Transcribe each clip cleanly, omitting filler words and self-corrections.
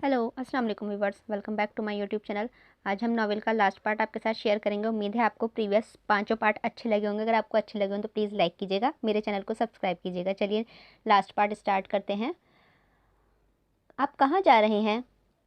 Hello अस्सलाम वालेकुम viewers, welcome back to my YouTube channel. आज हम नॉवेल का लास्ट पार्ट आपके साथ शेयर करेंगे। उम्मीद है आपको प्रीवियस पांचों पार्ट अच्छे लगे होंगे। अगर आपको अच्छे लगे हों तो प्लीज़ लाइक कीजिएगा, मेरे चैनल को सब्सक्राइब कीजिएगा। चलिए लास्ट पार्ट स्टार्ट करते हैं। आप कहाँ जा रहे हैं?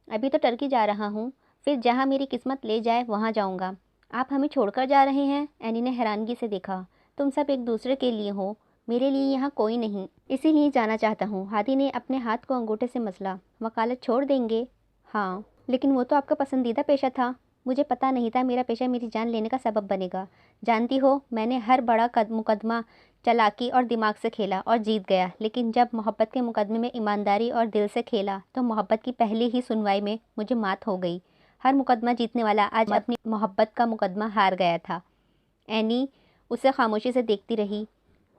अभी तो टर्की जा रहा हूँ, फिर जहाँ मेरी किस्मत ले जाए वहाँ जाऊँगा। आप हमें छोड़कर जा रहे हैं? एनी ने हैरानगी से देखा। तुम सब एक दूसरे के लिए हो, मेरे लिए यहाँ कोई नहीं, इसीलिए जाना चाहता हूँ। हादी ने अपने हाथ को अंगूठे से मसला। वकालत छोड़ देंगे? हाँ, लेकिन वो तो आपका पसंदीदा पेशा था। मुझे पता नहीं था मेरा पेशा मेरी जान लेने का सबब बनेगा। जानती हो, मैंने हर बड़ा मुकदमा चालाकी और दिमाग से खेला और जीत गया, लेकिन जब मोहब्बत के मुकदमे में ईमानदारी और दिल से खेला तो मोहब्बत की पहली ही सुनवाई में मुझे मात हो गई। हर मुकदमा जीतने वाला आज अपनी मोहब्बत का मुकदमा हार गया था। एनी उसे खामोशी से देखती रही।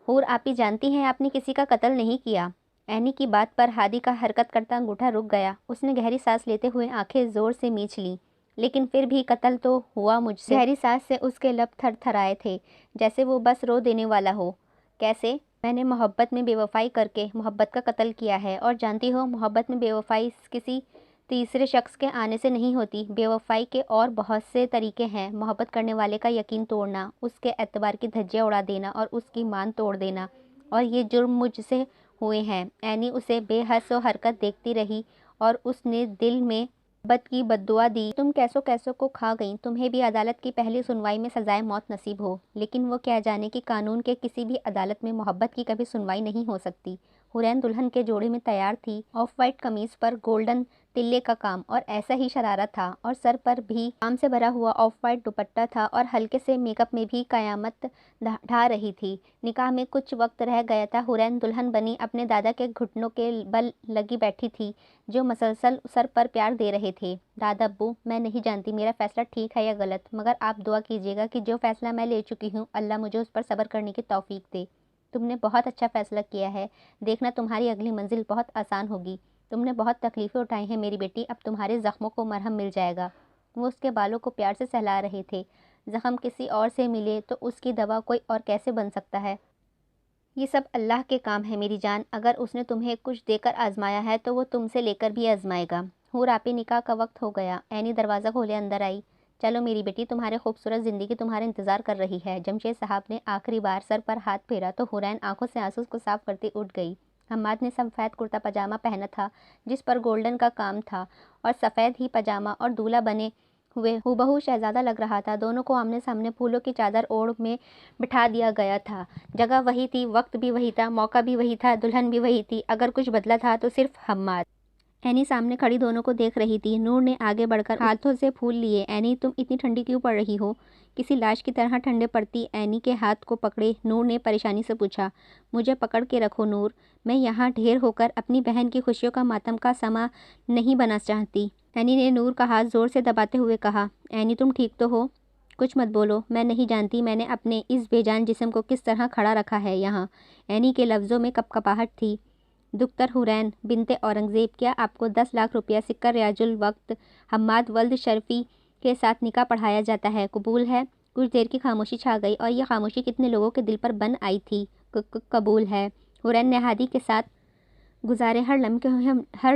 हूर, आप ही जानती हैं आपने किसी का कत्ल नहीं किया। एनी की बात पर हादी का हरकत करता अंगूठा रुक गया। उसने गहरी सांस लेते हुए आंखें जोर से मींच लीं। लेकिन फिर भी कत्ल तो हुआ मुझसे। गहरी सांस से उसके लब थरथराए थे, जैसे वो बस रो देने वाला हो। कैसे? मैंने मोहब्बत में बेवफाई करके मोहब्बत का कत्ल किया है। और जानती हो, मोहब्बत में बेवफाई किसी तीसरे शख्स के आने से नहीं होती। बेवफाई के और बहुत से तरीके हैं। मोहब्बत करने वाले का यकीन तोड़ना, उसके एतबार की धज्जियाँ उड़ा देना और उसकी मान तोड़ देना, और ये जुर्म मुझसे हुए हैं। एनी उसे बेहस हरकत देखती रही और उसने दिल में मोहब्बत की बद्दुआ दी। तुम कैसो कैसो को खा गई, तुम्हें भी अदालत की पहली सुनवाई में सजाए मौत नसीब हो। लेकिन वो क्या जाने कि कानून के किसी भी अदालत में मोहब्बत की कभी सुनवाई नहीं हो सकती। हुरैन दुल्हन के जोड़े में तैयार थी। ऑफ वाइट कमीज पर गोल्डन तिल्ले का काम और ऐसा ही शरारा था, और सर पर भी काम से भरा हुआ ऑफ वाइट दुपट्टा था, और हल्के से मेकअप में भी कयामत ढा रही थी। निकाह में कुछ वक्त रह गया था। हुरैन दुल्हन बनी अपने दादा के घुटनों के बल लगी बैठी थी, जो मसलसल सर पर प्यार दे रहे थे। दादा अब्बू, मैं नहीं जानती मेरा फैसला ठीक है या गलत, मगर आप दुआ कीजिएगा कि जो फैसला मैं ले चुकी हूँ अल्लाह मुझे उस पर सब्र करने की तौफीक दे। तुमने बहुत अच्छा फैसला किया है। देखना, तुम्हारी अगली मंजिल बहुत आसान होगी। तुमने बहुत तकलीफ़ें उठाई हैं मेरी बेटी, अब तुम्हारे ज़ख्मों को मरहम मिल जाएगा। वो उसके बालों को प्यार से सहला रहे थे। ज़ख्म किसी और से मिले तो उसकी दवा कोई और कैसे बन सकता है? ये सब अल्लाह के काम है मेरी जान। अगर उसने तुम्हें कुछ देकर आजमाया है तो वो तुमसे लेकर भी आजमाएगा। हूर, आपे निकाह का वक्त हो गया। एनी दरवाज़ा खोले अंदर आई। चलो मेरी बेटी, तुम्हारे खूबसूरत ज़िंदगी तुम्हारा इंतज़ार कर रही है। जमशेद साहब ने आखिरी बार सर पर हाथ फेरा तो हुरैन आंखों से आंसू को साफ करती उठ गई। हम्माद ने सफ़ेद कुर्ता पजामा पहना था, जिस पर गोल्डन का काम था, और सफ़ेद ही पजामा और दूल्हा बने हुए हूबहू शहजादा लग रहा था। दोनों को आमने सामने फूलों की चादर ओढ़ में बिठा दिया गया था। जगह वही थी, वक्त भी वही था, मौका भी वही था, दुल्हन भी वही थी। अगर कुछ बदला था तो सिर्फ हम्माद। एनी सामने खड़ी दोनों को देख रही थी। नूर ने आगे बढ़कर हाथों से फूल लिए। एनी, तुम इतनी ठंडी क्यों पड़ रही हो? किसी लाश की तरह ठंडे पड़ती एनी के हाथ को पकड़े नूर ने परेशानी से पूछा। मुझे पकड़ के रखो नूर, मैं यहाँ ढेर होकर अपनी बहन की खुशियों का मातम का समा नहीं बना चाहती। एनी ने नूर का हाथ जोर से दबाते हुए कहा। एनी, तुम ठीक तो हो? कुछ मत बोलो, मैं नहीं जानती मैंने अपने इस बेजान जिस्म को किस तरह खड़ा रखा है यहाँ। एनी के लफ्ज़ों में कपकपाहट थी। दुख्तर हुरैन बिनते औरंगज़ेब, क्या आपको 10 लाख रुपया सिक्का रियाजुल वक्त हम्माद वल्द शर्फी के साथ निकाह पढ़ाया जाता है? कबूल है। कुछ देर की खामोशी छा गई, और यह खामोशी कितने लोगों के दिल पर बन आई थी। कबूल है। हुरैन ने हादी के साथ गुजारे हर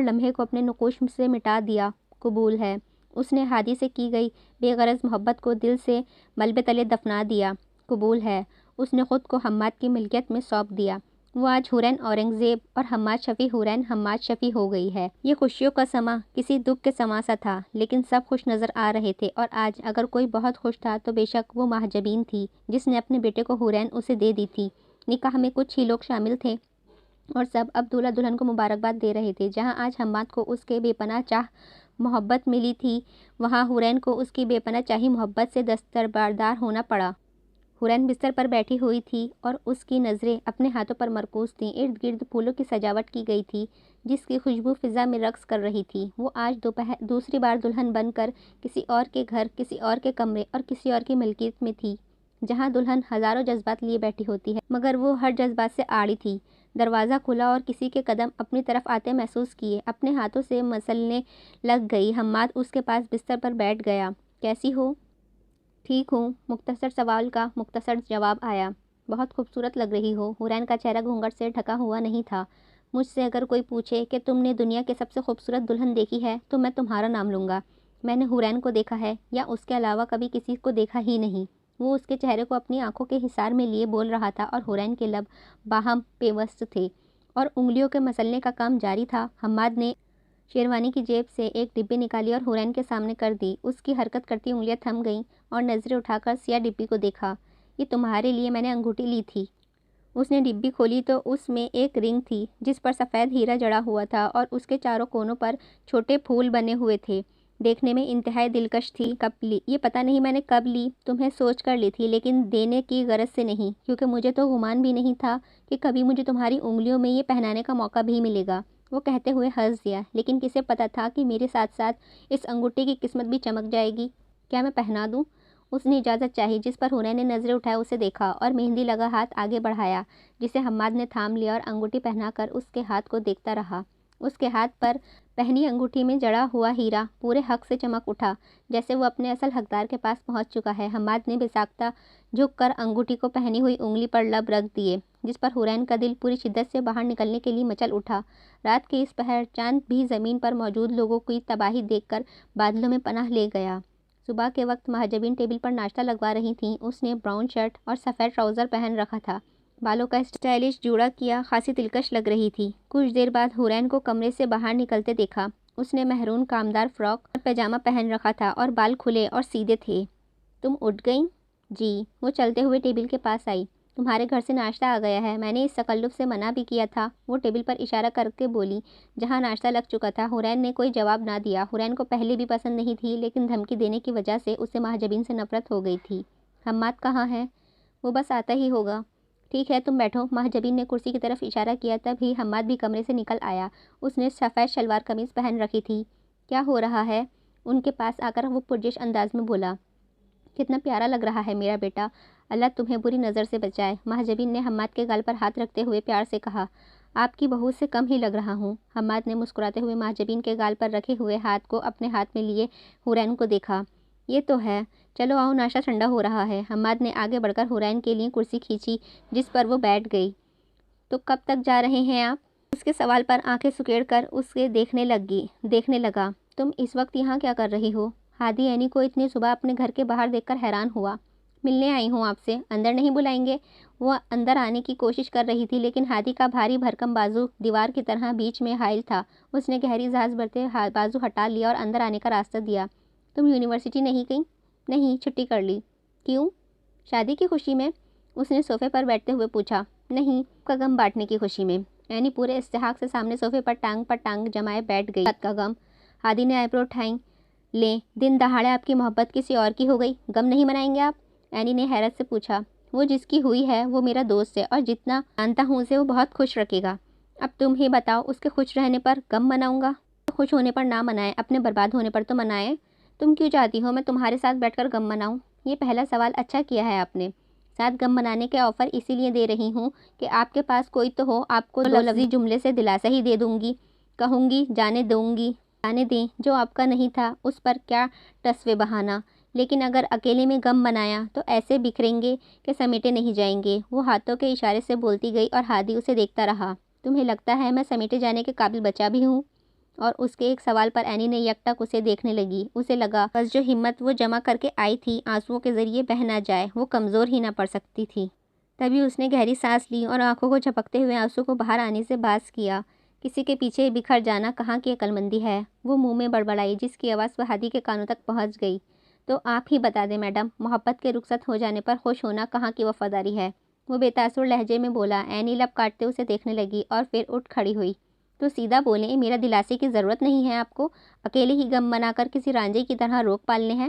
लम्हे को अपने नकोश से मिटा दिया। कबूल है। उसने हादी से की गई बेगरज मोहब्बत को दिल से मलबे तले दफना दिया। कबूल है। उसने ख़ुद को हम्माद की मिल्कियत में सौंप दिया। वो आज हुरैन औरंगज़ेब और हम्माद शफ़ी हुरैन हम्माद शफ़ी हो गई है। ये खुशियों का समा किसी दुख के समा सा था, लेकिन सब खुश नज़र आ रहे थे। और आज अगर कोई बहुत खुश था तो बेशक वो महाजबीन थी, जिसने अपने बेटे को हुरैन उसे दे दी थी। निकाह में कुछ ही लोग शामिल थे, और सब अब दूल्हा दुल्हन को मुबारकबाद दे रहे थे। जहाँ आज हम्माद को उसके बेपनाह चाह मोहब्बत मिली थी, वहाँ हुरैन को उसकी बेपनाह चाही मोहब्बत से दस्तरबरदार होना पड़ा। हुरैन बिस्तर पर बैठी हुई थी और उसकी नज़रें अपने हाथों पर मरकूज़ थीं। इर्द गिर्द फूलों की सजावट की गई थी, जिसकी खुशबू फ़िज़ा में रक़्स कर रही थी। वो आज दोपहर दूसरी बार दुल्हन बनकर किसी और के घर, किसी और के कमरे और किसी और की मिल्कियत में थी, जहाँ दुल्हन हज़ारों जज्बात लिए बैठी होती है, मगर वो हर जज्बात से आड़ी थी। दरवाज़ा खुला और किसी के कदम अपनी तरफ आते महसूस किए। अपने हाथों से मसलने लग गई। हम्माद उसके पास बिस्तर पर बैठ गया। कैसी हो? ठीक हूँ। मुख्तसर सवाल का मुख्तसर जवाब आया। बहुत खूबसूरत लग रही हो। हुरैन का चेहरा घूंघट से ढका हुआ नहीं था। مجھ سے اگر کوئی پوچھے کہ تم نے دنیا کے سب سے خوبصورت دلہن دیکھی ہے تو میں تمہارا نام لوں گا۔ میں نے حورین کو دیکھا ہے یا اس کے علاوہ کبھی کسی کو دیکھا ہی نہیں۔ وہ اس کے چہرے کو اپنی آنکھوں کے حصار میں لیے بول رہا تھا اور حورین کے لب باہم پیوست تھے اور انگلیوں کے مسلنے کا کام جاری تھا۔ حماد نے شیروانی کی جیب سے ایک ڈبی نکالی اور حورین کے سامنے کر دی۔ اس کی حرکت کرتی انگلیاں تھم گئیں اور نظریں اٹھا کر سیاہ ڈبی کو دیکھا۔ یہ تمہارے لیے میں نے انگوٹھی لی تھی۔ اس نے ڈبی کھولی تو اس میں ایک رنگ تھی جس پر سفید ہیرا جڑا ہوا تھا اور اس کے چاروں کونوں پر چھوٹے پھول بنے ہوئے تھے۔ دیکھنے میں انتہائی دلکش تھی۔ کب لی؟ یہ پتہ نہیں میں نے کب لی، تمہیں سوچ کر لی تھی، لیکن دینے کی غرض سے نہیں، کیونکہ مجھے تو گمان بھی نہیں تھا کہ کبھی مجھے تمہاری انگلیوں میں یہ پہنانے کا موقع بھی ملے گا۔ وہ کہتے ہوئے ہنس دیا، لیکن کسے پتہ تھا کہ میرے ساتھ ساتھ اس انگوٹھی کی قسمت بھی چمک جائے گی۔ کیا میں پہنا دوں؟ اس نے اجازت چاہی، جس پر حورین نے نظریں اٹھائے اسے دیکھا اور مہندی لگا ہاتھ آگے بڑھایا جسے حماد نے تھام لیا اور انگوٹھی پہنا کر اس کے ہاتھ کو دیکھتا رہا۔ اس کے ہاتھ پر پہنی انگوٹھی میں جڑا ہوا ہیرا پورے حق سے چمک اٹھا، جیسے وہ اپنے اصل حقدار کے پاس پہنچ چکا ہے۔ حماد نے بے-ساختہ جھک کر انگوٹھی کو پہنی ہوئی انگلی پر لب رکھ دیے، جس پر حورین کا دل پوری شدت سے باہر نکلنے کے لیے مچل اٹھا۔ رات کے اس پہر چاند بھی زمین پر موجود لوگوں کی تباہی دیکھ کر بادلوں میں پناہ لے گیا۔ صبح کے وقت مہاجبین ٹیبل پر ناشتہ لگوا رہی تھیں۔ اس نے براؤن شرٹ اور سفید ٹراؤزر پہن رکھا تھا، بالوں کا اسٹائلش جوڑا کیا خاصی دلکش لگ رہی تھی۔ کچھ دیر بعد حورین کو کمرے سے باہر نکلتے دیکھا۔ اس نے مہرون کامدار فراک اور پیجامہ پہن رکھا تھا اور بال کھلے اور سیدھے تھے۔ تم اٹھ گئیں؟ جی۔ وہ چلتے ہوئے ٹیبل کے پاس آئی۔ تمہارے گھر سے ناشتہ آ گیا ہے، میں نے اس تکلف سے منع بھی کیا تھا۔ وہ ٹیبل پر اشارہ کر کے بولی جہاں ناشتہ لگ چکا تھا۔ حورین نے کوئی جواب نہ دیا۔ حورین کو پہلے بھی پسند نہیں تھی، لیکن دھمکی دینے کی وجہ سے اسے مہاجبین سے نفرت ہو گئی تھی۔ حماد کہاں ہے؟ وہ بس آتا ہی ہوگا۔ ٹھیک ہے تم بیٹھو۔ مہاجبین نے کرسی کی طرف اشارہ کیا، تب ہی حماد بھی کمرے سے نکل آیا۔ اس نے سفید شلوار قمیض پہن رکھی تھی۔ کیا ہو رہا ہے؟ ان کے پاس آ کر وہ پرجوش انداز میں بولا۔ کتنا پیارا لگ رہا ہے میرا بیٹا، اللہ تمہیں بری نظر سے بچائے۔ مہاجبین نے حماد کے گال پر ہاتھ رکھتے ہوئے پیار سے کہا۔ آپ کی بہو سے کم ہی لگ رہا ہوں۔ حماد نے مسکراتے ہوئے مہاجبین کے گال پر رکھے ہوئے ہاتھ کو اپنے ہاتھ میں لیے حورین کو دیکھا۔ یہ تو ہے، چلو آؤ ناشتہ ٹھنڈا ہو رہا ہے۔ حماد نے آگے بڑھ کر حورین کے لیے کرسی کھینچی جس پر وہ بیٹھ گئی۔ تو کب تک جا رہے ہیں آپ؟ اس کے سوال پر آنکھیں سکیڑ کر اسے دیکھنے لگا۔ تم اس وقت یہاں کیا کر رہی ہو؟ ہادی عینی کو اتنی صبح اپنے گھر کے باہر دیکھ کر حیران ہوا۔ ملنے آئی ہوں آپ سے، اندر نہیں بلائیں گے؟ وہ اندر آنے کی کوشش کر رہی تھی، لیکن ہادی کا بھاری بھرکم بازو دیوار کی طرح بیچ میں حائل تھا۔ اس نے گہری سانس بھرتے بازو ہٹا لیا اور اندر آنے کا راستہ دیا۔ تم یونیورسٹی نہیں گئی؟ نہیں، چھٹی کر لی۔ کیوں؟ شادی کی خوشی میں؟ اس نے صوفے پر بیٹھتے ہوئے پوچھا۔ نہیں، کا غم بانٹنے کی خوشی میں۔ عینی پورے استحقاق سے سامنے صوفے پر ٹانگ جمائے بیٹھ گئی۔ بات کا غم؟ ہادی نے آئیبرو اٹھائیں۔ لیں، دن دہاڑے آپ کی محبت کسی اور کی ہو گئی، غم نہیں منائیں گے آپ؟ عینی نے حیرت سے پوچھا۔ وہ جس کی ہوئی ہے وہ میرا دوست ہے اور جتنا جانتا ہوں اسے وہ بہت خوش رکھے گا۔ اب تم ہی بتاؤ، اس کے خوش رہنے پر غم مناؤں گا؟ خوش ہونے پر نہ منائے، اپنے برباد ہونے پر تو منائے۔ تم کیوں چاہتی ہو میں تمہارے ساتھ بیٹھ کر غم مناؤں؟ یہ پہلا سوال اچھا کیا ہے آپ نے۔ ساتھ غم منانے کے آفر اسی لیے دے رہی ہوں کہ آپ کے پاس کوئی تو ہو، آپ کو دو لفظی جملے سے دلاسا ہی دے دوں گی، کہوں گی جانے دیں، جو آپ کا نہیں تھا اس پر کیا ٹسوے بہانا۔ لیکن اگر اکیلے میں غم منایا تو ایسے بکھریں گے کہ سمیٹے نہیں جائیں گے۔ وہ ہاتھوں کے اشارے سے بولتی گئی اور ہادی اسے دیکھتا رہا۔ تمہیں لگتا ہے میں سمیٹے جانے کے قابل بچہ بھی ہوں؟ اور اس کے ایک سوال پر عینی نے یک ٹک اسے دیکھنے لگی۔ اسے لگا بس جو ہمت وہ جمع کر کے آئی تھی آنسوؤں کے ذریعے بہہ نہ جائے، وہ کمزور ہی نہ پڑ سکتی تھی۔ تبھی اس نے گہری سانس لی اور آنکھوں کو جھپکتے ہوئے آنسو کو باہر آنے سے باز کیا۔ کسی کے پیچھے بکھر جانا کہاں کی عقل مندی ہے؟ وہ منہ میں بڑبڑائی، جس کی آواز ہادی کے کانوں تک پہنچ گئی۔ تو آپ ہی بتا دیں میڈم، محبت کے رخصت ہو جانے پر خوش ہونا کہاں کی وفاداری ہے؟ وہ بے تاثر لہجے میں بولا۔ عینی لب کاٹتے اسے دیکھنے لگی اور پھر اٹھ کھڑی ہوئی۔ تو سیدھا بولیں، میرا دلاسے کی ضرورت نہیں ہے آپ کو، اکیلے ہی غم منا کر کسی رانجے کی طرح روک پالنے ہیں۔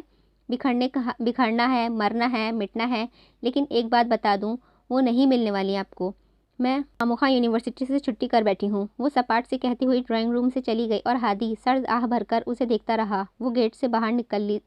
بکھرنا ہے، مرنا ہے، مٹنا ہے، لیکن ایک بات بتا دوں، وہ نہیں ملنے والی آپ کو۔ میں خامخواہ یونیورسٹی سے چھٹی کر بیٹھی ہوں۔ وہ سپاٹ سے کہتی ہوئی ڈرائنگ روم سے چلی گئی اور ہادی سرد آہ بھر کر اسے دیکھتا رہا۔ وہ گیٹ سے باہر نکل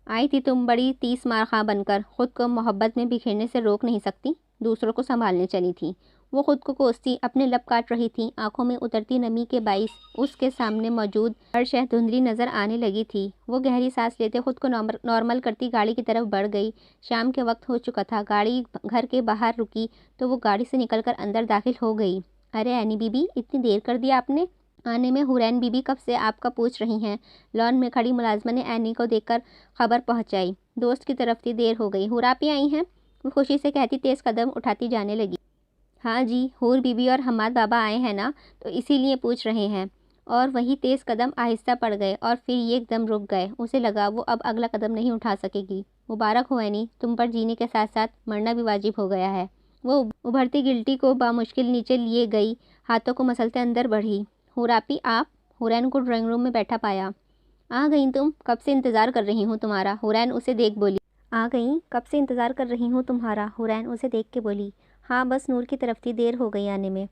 آئی تھی تم بڑی تیس مار خواہ بن کر، خود کو محبت میں بکھیرنے سے روک نہیں سکتی، دوسروں کو سنبھالنے چلی تھی۔ وہ خود کو کوستی اپنے لب کاٹ رہی تھی، آنکھوں میں اترتی نمی کے باعث اس کے سامنے موجود ہر شے دھندلی نظر آنے لگی تھی۔ وہ گہری سانس لیتے خود کو نارمل کرتی گاڑی کی طرف بڑھ گئی۔ شام کے وقت ہو چکا تھا۔ گاڑی گھر کے باہر رکی تو وہ گاڑی سے نکل کر اندر داخل ہو گئی۔ ارے اینی بی بی، اتنی دیر کر دی آپ نے آنے میں؟ حورین بی بی کب سے آپ کا پوچھ رہی ہیں۔ لان میں کھڑی ملازمہ نے اینی کو دیکھ کر خبر پہنچائی۔ دوست کی طرف تھی، دیر ہو گئی۔ حور آپی آئی ہیں؟ وہ خوشی سے کہتی تیز قدم اٹھاتی جانے لگی۔ ہاں جی، حور بی بی اور حماد بابا آئے ہیں نا، تو اسی لیے پوچھ رہے ہیں۔ اور وہی تیز قدم آہستہ پڑ گئے اور پھر ایک دم رک گئے۔ اسے لگا وہ اب اگلا قدم نہیں اٹھا سکے گی۔ مبارک ہو اینی، تم پر جینے کے ساتھ ساتھ مرنا بھی واجب ہو گیا ہے۔ وہ ابھرتی گلٹی کو بامشکل نیچے لیے گئی، ہاتھوں کو مسلتے اندر بڑھی۔ حور آپی آپ؟ حورین کو ڈرائنگ روم میں بیٹھا پایا۔ آ گئیں تم؟ کب سے انتظار کر رہی ہوں تمہارا، حورین اسے دیکھ بولی۔ آ گئیں؟ کب سے انتظار کر رہی ہوں تمہارا، حورین اسے دیکھ کے بولی۔ ہاں بس نور کی طرف تھی، دیر ہو گئی آنے میں۔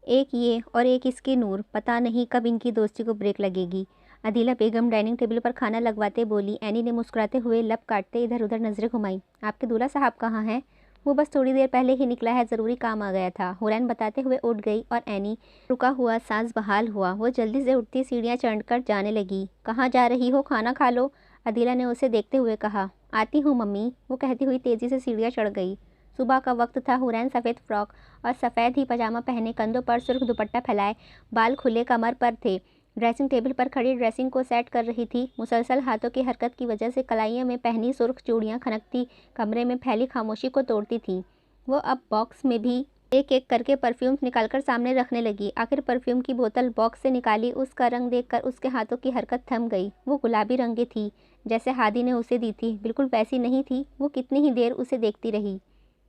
ایک یہ اور ایک اس کی نور، پتہ نہیں کب ان کی دوستی کو بریک لگے گی۔ عدیلہ بیگم ڈائننگ ٹیبل پر کھانا لگواتے بولی۔ اینی نے مسکراتے ہوئے لب کاٹتے ادھر ادھر نظریں گھمائیں۔ آپ کے دولہا صاحب کہاں ہیں؟ وہ بس تھوڑی دیر پہلے ہی نکلا ہے، ضروری کام آ گیا تھا، حورین بتاتے ہوئے اٹھ گئی اور اینی رکا ہوا سانس بحال ہوا۔ وہ جلدی سے اٹھتی سیڑھیاں چڑھ کر جانے لگی۔ کہاں جا رہی ہو؟ کھانا کھا لو، عدیلہ نے اسے دیکھتے ہوئے کہا۔ آتی ہوں ممی، وہ کہتی ہوئی تیزی سے سیڑھیاں چڑھ گئی۔ صبح کا وقت تھا۔ حورین سفید فراک اور سفید ہی پاجامہ پہنے، کندھوں پر سرخ دوپٹہ پھیلائے، بال کھلے کمر پر تھے، ڈریسنگ ٹیبل پر کھڑی ڈریسنگ کو سیٹ کر رہی تھی۔ مسلسل ہاتھوں کی حرکت کی وجہ سے کلائیوں میں پہنی سرخ چوڑیاں کھنکتی کمرے میں پھیلی خاموشی کو توڑتی تھیں۔ وہ اب باکس میں بھی ایک ایک کر کے پرفیومز نکال کر سامنے رکھنے لگی۔ آخر پرفیوم کی بوتل باکس سے نکالی، اس کا رنگ دیکھ کر اس کے ہاتھوں کی حرکت تھم گئی۔ وہ گلابی رنگ کی تھی جیسے ہادی نے اسے دی تھی، بالکل ویسی نہیں تھی۔ وہ کتنی ہی دیر اسے دیکھتی رہی۔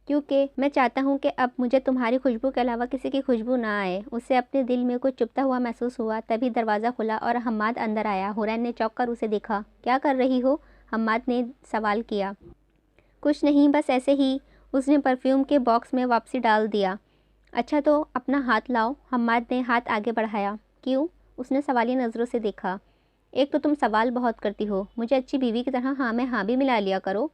کیونکہ میں چاہتا ہوں کہ اب مجھے تمہاری خوشبو کے علاوہ کسی کی خوشبو نہ آئے۔ اسے اپنے دل میں کچھ چبھتا ہوا محسوس ہوا۔ تبھی دروازہ کھلا اور حماد اندر آیا۔ حورین نے چونک کر اسے دیکھا۔ کیا کر رہی ہو؟ حماد نے سوال کیا۔ کچھ نہیں، بس ایسے ہی، اس نے پرفیوم کے باکس میں واپسی ڈال دیا۔ اچھا تو اپنا ہاتھ لاؤ، حماد نے ہاتھ آگے بڑھایا۔ کیوں؟ اس نے سوالیہ نظروں سے دیکھا۔ ایک تو تم سوال بہت کرتی ہو، مجھے اچھی بیوی کی طرح ہاں میں ہاں بھی ملا لیا کرو۔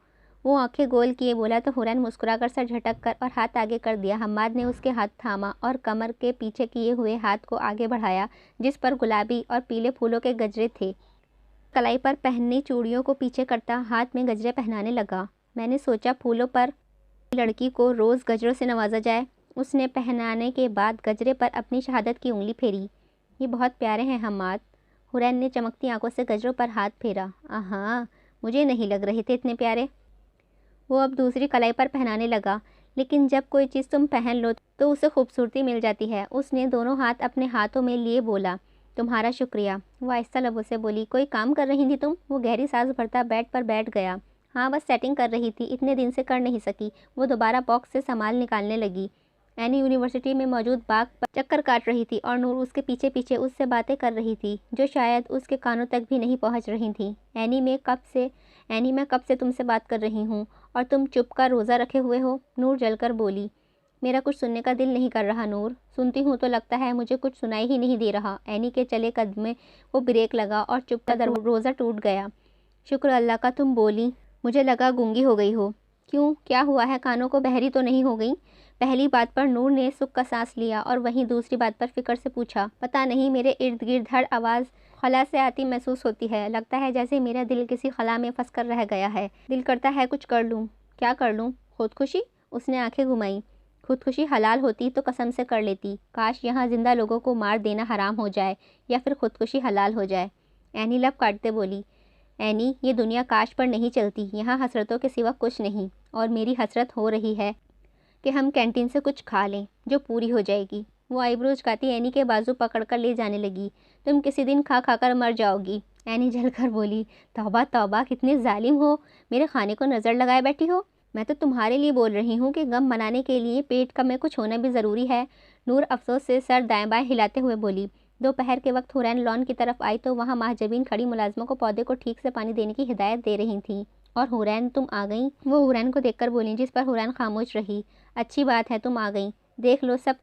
وہ آنکھیں گول کیے بولا تو حورین مسکرا کر سر جھٹک کر اور ہاتھ آگے کر دیا۔ حماد نے اس کے ہاتھ تھاما اور کمر کے پیچھے کیے ہوئے ہاتھ کو آگے بڑھایا جس پر گلابی اور پیلے پھولوں کے گجرے تھے۔ کلائی پر پہننی چوڑیوں کو پیچھے کرتا ہاتھ میں گجرے پہنانے لگا۔ میں نے سوچا پھولوں پر لڑکی کو روز گجروں سے نوازا جائے۔ اس نے پہنانے کے بعد گجرے پر اپنی شہادت کی انگلی پھیری۔ یہ بہت پیارے ہیں حماد۔ حورین نے چمکتی آنکھوں سے گجروں پر ہاتھ پھیرا۔ ہاں، مجھے نہیں لگ رہے تھے اتنے پیارے۔ وہ اب دوسری کلائی پر پہنانے لگا۔ لیکن جب کوئی چیز تم پہن لو تو اسے خوبصورتی مل جاتی ہے۔ اس نے دونوں ہاتھ اپنے ہاتھوں میں لیے بولا۔ تمہارا شکریہ، وہ آہستہ لبوں سے بولی۔ کوئی کام کر رہی تھی تم؟ وہ گہری سانس بھرتا بیڈ پر بیٹھ گیا۔ ہاں بس سیٹنگ کر رہی تھی، اتنے دن سے کر نہیں سکی۔ وہ دوبارہ باکس سے سامان نکالنے لگی۔ اینی یونیورسٹی میں موجود باغ پر چکر کاٹ رہی تھی اور نور اس کے پیچھے پیچھے اس سے باتیں کر رہی تھی جو شاید اس کے کانوں تک بھی نہیں پہنچ رہی تھیں۔ اینی میں کب سے تم سے بات کر رہی ہوں اور تم چپ کا روزہ رکھے ہوئے ہو، نور جل کر بولی۔ میرا کچھ سننے کا دل نہیں کر رہا نور، سنتی ہوں تو لگتا ہے مجھے کچھ سنائی ہی نہیں دے رہا۔ اینی کے چلے قدم میں وہ بریک لگا اور چپ کا روزہ ٹوٹ گیا۔ شکر اللہ کا تم بولی، مجھے لگا گونگی ہو گئی ہو۔ کیوں، کیا ہوا ہے؟ کانوں کو بہری تو نہیں ہو گئی؟ پہلی بات پر نور نے سکھ کا سانس لیا اور وہیں دوسری بات پر فکر سے پوچھا۔ پتہ نہیں، میرے ارد گرد ہر آواز خلا سے آتی محسوس ہوتی ہے، لگتا ہے جیسے میرا دل کسی خلا میں پھنس کر رہ گیا ہے۔ دل کرتا ہے کچھ کر لوں۔ کیا کر لوں؟ خودکشی؟ اس نے آنکھیں گھمائیں۔ خودکشی حلال ہوتی تو قسم سے کر لیتی، کاش یہاں زندہ لوگوں کو مار دینا حرام ہو جائے یا پھر خودکشی حلال ہو جائے۔ اینی لب کاٹتے بولی۔ اینی، یہ دنیا کاش پر نہیں چلتی، یہاں حسرتوں کے سوا کچھ نہیں، اور میری حسرت ہو رہی ہے کہ ہم کینٹین سے کچھ کھا لیں جو پوری ہو جائے گی۔ وہ آئی برو جھکاتی اینی کے بازو پکڑ کر لے جانے لگی۔ تم کسی دن کھا کھا کر مر جاؤ گی، اینی جل کر بولی۔ توبہ توبہ، کتنے ظالم ہو، میرے کھانے کو نظر لگائے بیٹھی ہو۔ میں تو تمہارے لیے بول رہی ہوں کہ غم منانے کے لیے پیٹ میں کچھ ہونا بھی ضروری ہے، نور افسوس سے سر دائیں بائیں ہلاتے ہوئے بولی۔ دوپہر کے وقت حورین لان کی طرف آئی تو وہاں مہجبین کھڑی ملازموں کو پودے کو ٹھیک سے پانی دینے کی ہدایت دے رہی تھیں۔ اور حورین، تم آ گئیں؟ وہ حورین کو دیکھ کر بولیں، جس پر حورین خاموش رہی۔ اچھی بات ہے تم آ گئیں، دیکھ لو سب،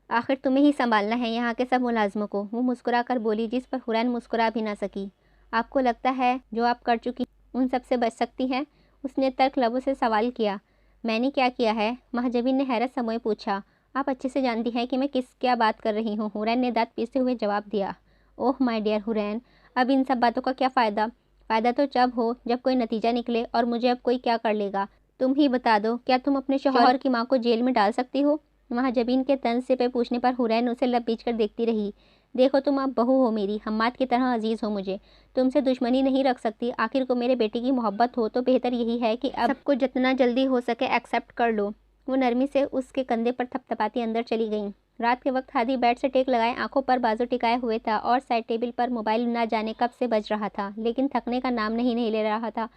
آخر تمہیں ہی سنبھالنا ہے یہاں کے سب ملازموں کو۔ وہ مسکرا کر بولی، جس پر حورین مسکرا بھی نہ سکی۔ آپ کو لگتا ہے جو آپ کر چکی ان سب سے بچ سکتی ہیں؟ اس نے ترک لبوں سے سوال کیا۔ میں نے کیا کیا ہے؟ مہجبین نے حیرت سموئے پوچھا۔ آپ اچھے سے جانتی ہیں کہ میں کیا بات کر رہی ہوں، حورین نے دانت پیستے ہوئے جواب دیا۔ اوہ مائی ڈیئر حورین، اب ان سب باتوں کا کیا فائدہ؟ فائدہ تو جب ہو جب کوئی نتیجہ نکلے، اور مجھے اب کوئی کیا کر لے گا؟ تم ہی بتا دو، کیا تم اپنے شوہر کی ماں کو جیل میں ڈال سکتی ہو؟ वहाँ जबीन के तंज से पे पूछने पर हुरैन उसे लब बीच कर देखती रही। देखो तुम अब बहू हो मेरी, हम्माद की तरह अजीज़ हो मुझे, तुमसे दुश्मनी नहीं रख सकती। आखिर को मेरे बेटे की मोहब्बत हो तो बेहतर यही है कि अब सबको जितना जल्दी हो सके एक्सेप्ट कर लो। वो नरमी से उसके कंधे पर थपथपाती अंदर चली गईं। रात के वक्त हादी बेड से टेक लगाए आंखों पर बाजू टिकाए हुए था और साइड टेबल पर मोबाइल ना जाने कब से बज रहा था, लेकिन थकने का नाम नहीं ले रहा था।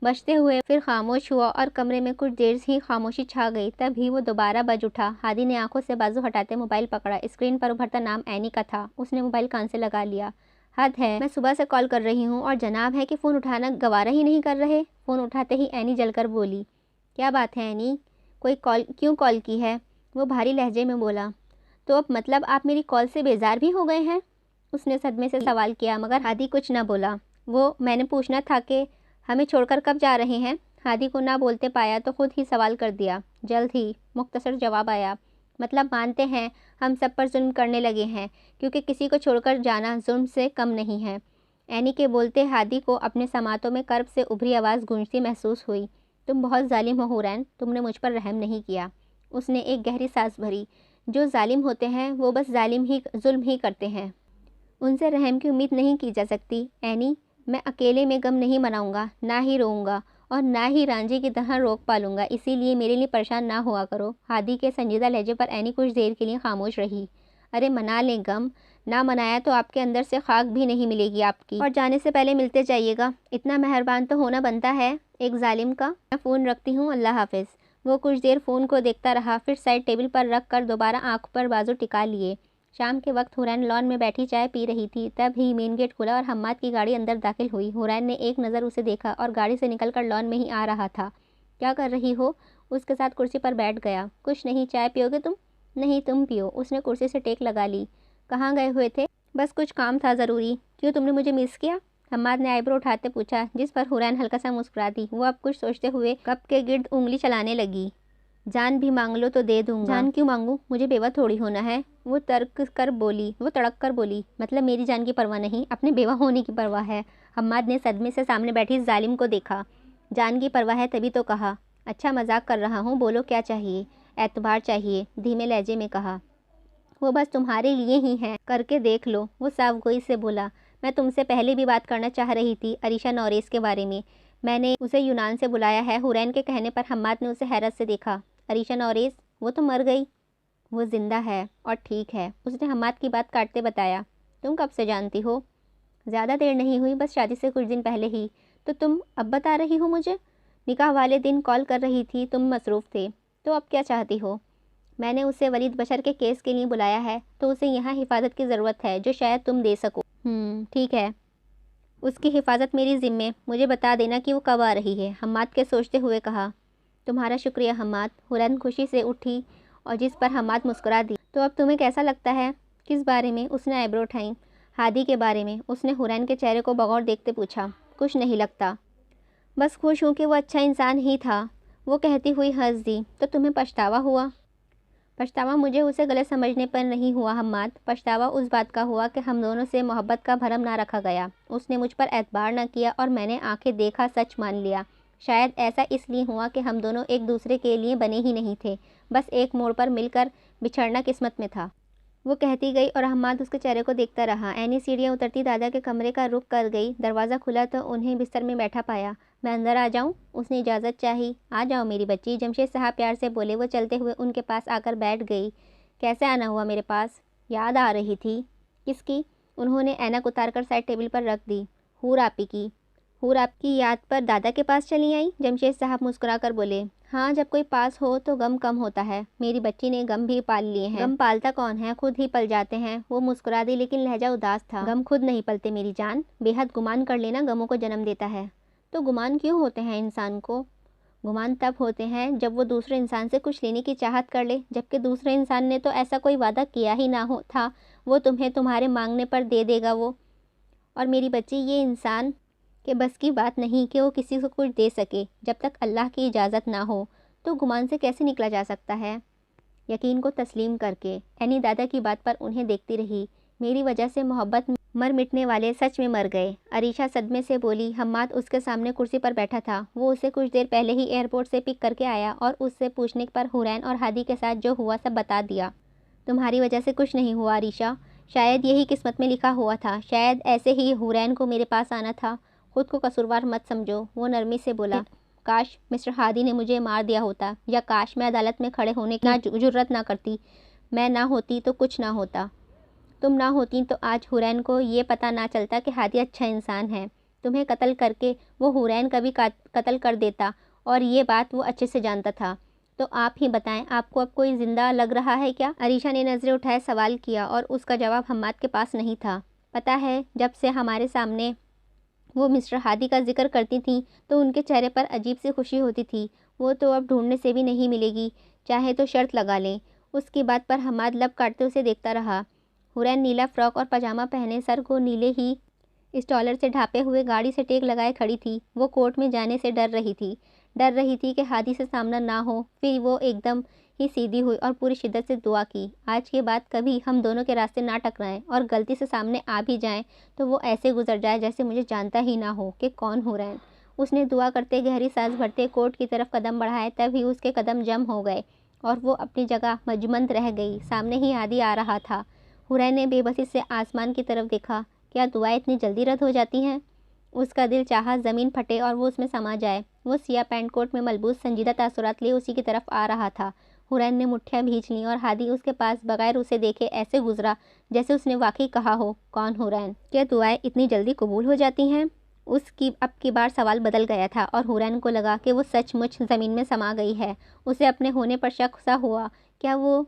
बजते हुए फिर खामोश हुआ और कमरे में कुछ देर ही खामोशी छा गई। तभी वो दोबारा बज उठा। हादी ने आंखों से बाजू हटाते मोबाइल पकड़ा। स्क्रीन पर उभरता नाम एनी का था। उसने मोबाइल कान से लगा लिया। हद है, मैं सुबह से कॉल कर रही हूँ और जनाब है कि फ़ोन उठाना गवारा ही नहीं कर रहे। फ़ोन उठाते ही एनी जलकर बोली, क्या बात है एनी, कोई कॉल क्यों कॉल की है? वो भारी लहजे में बोला, तो अब मतलब आप मेरी कॉल से बेजार भी हो गए हैं? उसने सदमे से सवाल किया, मगर हादी कुछ न बोला। वो मैंने पूछना था कि हमें छोड़कर कब जा रहे हैं? हादी को ना बोलते पाया तो खुद ही सवाल कर दिया। जल्द ही, मुख्तसर जवाब आया। मतलब मानते हैं हम सब पर जुल्म करने लगे हैं, क्योंकि किसी को छोड़कर जाना जुल्म से कम नहीं है। एनी के बोलते हादी को अपने समातों में कर्ब से उभरी आवाज़ गूंजती महसूस हुई। तुम बहुत जालिम हो हुरैन, तुमने मुझ पर रहम नहीं किया। उसने एक गहरी सांस भरी। जो जालिम होते हैं वो बस जुल्म ही करते हैं, उनसे रहम की उम्मीद नहीं की जा सकती। एनी, मैं अकेले में गम नहीं मनाऊंगा, ना ही रोऊंगा और ना ही रांझे की तरह रोक पालूंगा, इसीलिए मेरे लिए परेशान ना हुआ करो। हादी के संजीदा लहजे पर एनी कुछ देर के लिए खामोश रही। अरे मना लें गम, ना मनाया तो आपके अंदर से खाक भी नहीं मिलेगी आपकी, और जाने से पहले मिलते जाइएगा, इतना मेहरबान तो होना बनता है एक जालिम का। मैं फ़ोन रखती हूँ, अल्लाह हाफिज़। वो कुछ देर फ़ोन को देखता रहा, फिर साइड टेबल पर रख कर दोबारा आँख पर बाजू टिका लिए। शाम के वक्त हुरैन लॉन में बैठी चाय पी रही थी। तब ही मेन गेट खुला और हम्माद की गाड़ी अंदर दाखिल हुई। हुरैन ने एक नज़र उसे देखा और गाड़ी से निकलकर लॉन में ही आ रहा था। क्या कर रही हो? उसके साथ कुर्सी पर बैठ गया। कुछ नहीं, चाय पियोगे तुम? नहीं, तुम पियो। उसने कुर्सी से टेक लगा ली। कहाँ गए हुए थे? बस कुछ काम था ज़रूरी। क्यों, तुमने मुझे मिस किया? हम्माद ने आईब्रो उठाते पूछा, जिस पर हुरैन हल्का सा मुस्कुरा दी। वो अब कुछ सोचते हुए कप के गिर्द उंगली चलाने लगी। जान भी मांग लो तो दे दूंगा। जान क्यों मांगू, मुझे बेवा थोड़ी होना है। वो तड़क कर बोली, मतलब मेरी जान की परवाह नहीं, अपने बेवा होने की परवाह है। हम्माद ने सदमे से सामने बैठी जालिम को देखा। जान की परवाह है तभी तो कहा। अच्छा मजाक कर रहा हूँ, बोलो क्या चाहिए? एतबार चाहिए, धीमे लहजे में कहा। वो बस तुम्हारे लिए ही है, करके देख लो। वो साफगोई से बोला, मैं तुमसे पहले भी बात करना चाह रही थी अरीशा नौरेस के बारे में। मैंने उसे यूनान से बुलाया है। हुरैन के कहने पर हम्माद ने उसे हैरत से देखा। अरीशा नौरेस? वो तो मर गई। वो जिंदा है और ठीक है, उसने हम्माद की बात काटते बताया। तुम कब से जानती हो? ज़्यादा देर नहीं हुई, बस शादी से कुछ दिन पहले ही। तो तुम अब बता रही हो मुझे? निकाह वाले दिन कॉल कर रही थी, तुम मसरूफ़ थे। तो अब क्या चाहती हो? मैंने उसे वलीद बशर के केस के लिए बुलाया है, तो उसे यहाँ हिफाजत की ज़रूरत है जो शायद तुम दे सको। ठीक है, उसकी हिफाजत मेरी ज़िम्मे। मुझे बता देना कि वो कब आ रही है। हम्माद के सोचते हुए कहा। तुम्हारा शुक्रिया हम्माद। हुरैन खुशी से उठी और जिस पर हम्माद मुस्कुरा दी। तो अब तुम्हें कैसा लगता है? किस बारे में? उसने आईब्रो उठाई। हादी के बारे में। उसने हुरैन के चेहरे को बगौर देखते पूछा। कुछ नहीं लगता, बस खुश हूँ कि वो अच्छा इंसान ही था। वो कहती हुई हंस दी। तो तुम्हें पछतावा हुआ? पछतावा मुझे उसे गलत समझने पर नहीं हुआ हम्माद, पछतावा उस बात का हुआ कि हम दोनों से मोहब्बत का भरम ना रखा गया। उसने मुझ पर एतबार न किया और मैंने आंखें देखा सच मान लिया। शायद ऐसा इसलिए हुआ कि हम दोनों एक दूसरे के लिए बने ही नहीं थे, बस एक मोड़ पर मिलकर बिछड़ना किस्मत में था। वो कहती गई और हम्माद उसके चेहरे को देखता रहा। एनी सीढ़ियाँ उतरती दादा के कमरे का रुख कर गई। दरवाज़ा खुला तो उन्हें बिस्तर में बैठा पाया। मैं अंदर आ जाऊं? उसने इजाज़त चाही। आ जाओ मेरी बच्ची, जमशेद साहब प्यार से बोले। वो चलते हुए उनके पास आकर बैठ गई। कैसे आना हुआ मेरे पास? याद आ रही थी। किसकी? उन्होंने ऐनक उतार कर साइड टेबल पर रख दी। हूर आपी की। हूर आपकी याद पर दादा के पास चली आई? जमशेद साहब मुस्कुरा कर बोले। हाँ, जब कोई पास हो तो गम कम होता है। मेरी बच्ची ने गम भी पाल लिए हैं। गम पालता कौन है, खुद ही पल जाते हैं। वो मुस्कुरा दी लेकिन लहजा उदास था। गम खुद नहीं पलते मेरी जान, बेहद गुमान कर लेना गमों को जन्म देता है। तो गुमान क्यों होते हैं इंसान को? गुमान तब होते हैं जब वो दूसरे इंसान से कुछ लेने की चाहत कर ले, जबकि दूसरे इंसान ने तो ऐसा कोई वादा किया ही ना हो था। वो तुम्हें तुम्हारे मांगने पर दे देगा वो। और मेरी बच्ची, ये इंसान के बस की बात नहीं कि वो किसी को कुछ दे सके जब तक अल्लाह की इजाज़त ना हो। तो गुमान से कैसे निकला जा सकता है? यकीन को तस्लीम करके। एनी दादा की बात पर उन्हें देखती रही। मेरी वजह से मर मिटने वाले सच में मर गए। अरीशा सदमे से बोली। हम्माद उसके सामने कुर्सी पर बैठा था। वो उसे कुछ देर पहले ही एयरपोर्ट से पिक करके आया और उससे पूछने पर हुरैन और हादी के साथ जो हुआ सब बता दिया। तुम्हारी वजह से कुछ नहीं हुआ अरीशा, शायद यही किस्मत में लिखा हुआ था, शायद ऐसे ही हुरैन को मेरे पास आना था। खुद को कसूरवार मत समझो, वो नरमी से बोला। काश मिस्टर हादी ने मुझे मार दिया होता, या काश मैं अदालत में खड़े होने की जुर्रत ना करती। मैं ना होती तो कुछ ना होता। तुम ना होती तो आज हुरैन को ये पता ना चलता कि हादी अच्छा इंसान है। तुम्हें कत्ल करके वो हुरैन का भी कत्ल कर देता, और ये बात वो अच्छे से जानता था। तो आप ही बताएं, आपको अब कोई ज़िंदा लग रहा है क्या? अरीशा ने नज़रें उठाए सवाल किया, और उसका जवाब हम्माद के पास नहीं था। पता है, जब से हमारे सामने वो मिस्टर हादी का जिक्र करती थी तो उनके चेहरे पर अजीब सी खुशी होती थी। वो तो अब ढूंढने से भी नहीं मिलेगी, चाहे तो शर्त लगा लें। उसकी बात पर हम्माद लब काटते उसे देखता रहा। हुरैन नीला फ्रॉक और पजामा पहने, सर को नीले ही स्टॉलर से ढापे हुए गाड़ी से टेक लगाए खड़ी थी। वो कोर्ट में जाने से डर रही थी कि हादी से सामना ना हो। फिर वो एकदम ही सीधी हुई और पूरी शिद्दत से दुआ की, आज के बाद कभी हम दोनों के रास्ते ना टकराएं, और गलती से सामने आ भी जाएं तो वो ऐसे गुजर जाए जैसे मुझे जानता ही ना हो कि कौन हुरैन। उसने दुआ करते गहरी सांस भरते कोर्ट की तरफ कदम बढ़ाए, तभी उसके कदम जम हो गए और वो अपनी जगह मजमंद रह गई। सामने ही हादी आ रहा था। हुरैन ने बेबसी से आसमान की तरफ देखा। क्या दुआएं इतनी जल्दी रद्द हो जाती हैं? उसका दिल चाहा ज़मीन फटे और वो उसमें समा जाए। वो सिया पैंट कोट में मलबूस संजीदा तासुरात लिए उसी की तरफ आ रहा था। हुरैन ने मुट्ठियाँ भींच लीं और हादी उसके पास बगैर उसे देखे ऐसे गुजरा जैसे उसने वाकई कहा हो, कौन हुरैन? क्या दुआएं इतनी जल्दी कबूल हो जाती हैं? उसकी अब की बार सवाल बदल गया था और हुरैन को लगा कि वो सचमुच ज़मीन में समा गई है। उसे अपने होने पर शक सा हुआ। क्या वो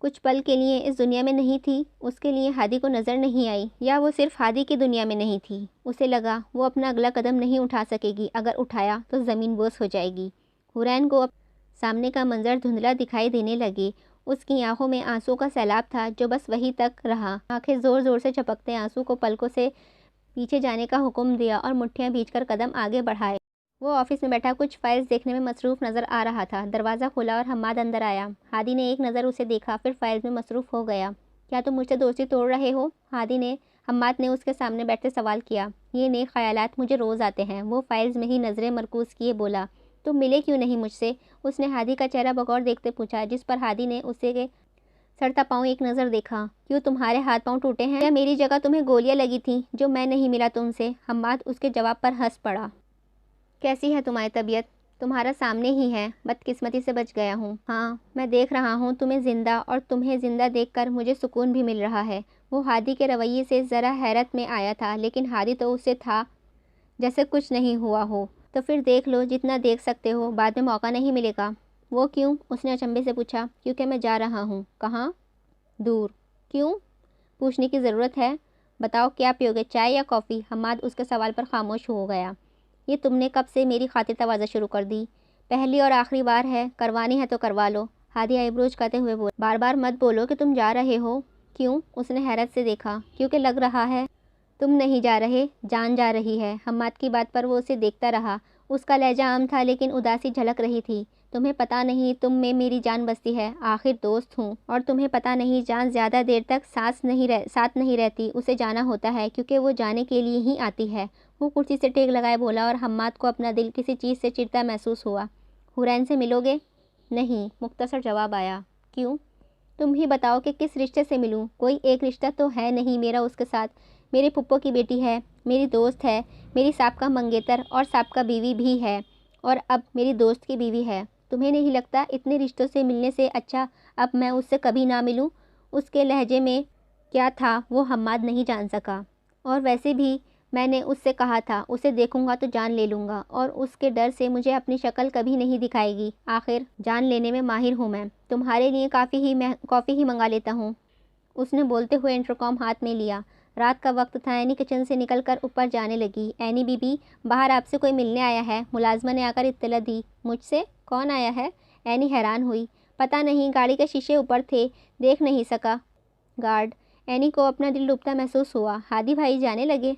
कुछ पल के लिए इस दुनिया में नहीं थी? उसके लिए हादी को नज़र नहीं आई, या वो सिर्फ हादी की दुनिया में नहीं थी? उसे लगा वो अपना अगला कदम नहीं उठा सकेगी, अगर उठाया तो ज़मीन बोस हो जाएगी। हुरैन को अब सामने का मंजर धुंधला दिखाई देने लगे। उसकी आंखों में आंसू का सैलाब था जो बस वहीं तक रहा। आंखें ज़ोर ज़ोर से झपकते आंसू को पलकों से पीछे जाने का हुक्म दिया और मुट्ठियाँ भींचकर कदम आगे बढ़ाए। वो ऑफिस में बैठा कुछ फाइल्स देखने में मसरूफ़ नज़र आ रहा था। दरवाज़ा खोला और हम्माद अंदर आया। हादी ने एक नज़र उसे देखा, फिर फाइल्स में मसरूफ़ हो गया। क्या तुम मुझसे दोस्ती तोड़ रहे हो? हम्माद ने उसके सामने बैठते सवाल किया। ये नेक ख़यालात मुझे रोज़ आते हैं। वो फाइल्स में ही नज़रें मरकूज़ किए बोला। तुम मिले क्यों नहीं मुझसे? उसने हादी का चेहरा बगौर देखते पूछा, जिस पर हादी ने उसे के सड़ता पाँव एक नज़र देखा। क्यों, तुम्हारे हाथ पाँव टूटे हैं? या मेरी जगह तुम्हें गोलियाँ लगी थीं जो मैं नहीं मिला तुमसे? हम्माद उसके जवाब पर हंस पड़ा। कैसी है तुम्हारी तबीयत? तुम्हारा सामने ही है, बदकिस्मती से बच गया हूँ। हाँ, मैं देख रहा हूँ तुम्हें ज़िंदा, और तुम्हें ज़िंदा देखकर मुझे सुकून भी मिल रहा है। वो हादी के रवैये से ज़रा हैरत में आया था, लेकिन हादी तो उससे था जैसे कुछ नहीं हुआ हो। तो फिर देख लो जितना देख सकते हो, बाद में मौका नहीं मिलेगा। वो क्यों? उसने अचंभे से पूछा। क्योंकि मैं जा रहा हूँ। कहाँ? दूर। क्यों? पूछने की ज़रूरत है? बताओ, क्या पियोगे, चाय या कॉफ़ी? हम्माद उसके सवाल पर खामोश हो गया। ये तुमने कब से मेरी खातिर तवाज़ा शुरू कर दी? पहली और आखिरी बार है, करवानी है तो करवा लो। हादी आईब्रोज करते हुए बोला। बार बार मत बोलो कि तुम जा रहे हो। क्यों? उसने हैरत से देखा। क्योंकि लग रहा है तुम नहीं जा रहे, जान जा रही है। हम्माद की बात पर वो उसे देखता रहा। उसका लहजा आम था, लेकिन उदासी झलक रही थी। तुम्हें पता नहीं तुम में मेरी जान बसती है, आखिर दोस्त हूँ। और तुम्हें पता नहीं, जान ज़्यादा देर तक साथ नहीं रहती, उसे जाना होता है, क्योंकि वो जाने के लिए ही आती है। वो कुर्सी से टेक लगाए बोला, और हम्माद को अपना दिल किसी चीज़ से चिरता महसूस हुआ। हुरैन से मिलोगे? नहीं, मुख्तसर जवाब आया। क्यों? तुम ही बताओ कि किस रिश्ते से मिलूं? कोई एक रिश्ता तो है नहीं मेरा उसके साथ। मेरे फुप्पो की बेटी है, मेरी दोस्त है, मेरी साबका मंगेतर और साबका बीवी भी है, और अब मेरी दोस्त की बीवी है। तुम्हें नहीं लगता इतने रिश्तों से मिलने से अच्छा अब मैं उससे कभी ना मिलूं? उसके लहजे में क्या था वो हम्माद नहीं जान सका। और वैसे भी मैंने उससे कहा था, उसे देखूंगा तो जान ले लूँगा, और उसके डर से मुझे अपनी शक्ल कभी नहीं दिखाएगी। आखिर जान लेने में माहिर हूँ मैं। तुम्हारे लिए कॉफ़ी ही मंगा लेता हूँ। उसने बोलते हुए इंटरकॉम हाथ में लिया। रात का वक्त था। एनी किचन से निकलकर ऊपर जाने लगी। एनी बीबी, बाहर आपसे कोई मिलने आया है, मुलाजमा ने आकर इत्तला दी। मुझसे? कौन आया है? एनी हैरान हुई। पता नहीं, गाड़ी के शीशे ऊपर थे, देख नहीं सका। गार्ड। एनी को अपना दिल डूबता महसूस हुआ। हादी भाई जाने लगे।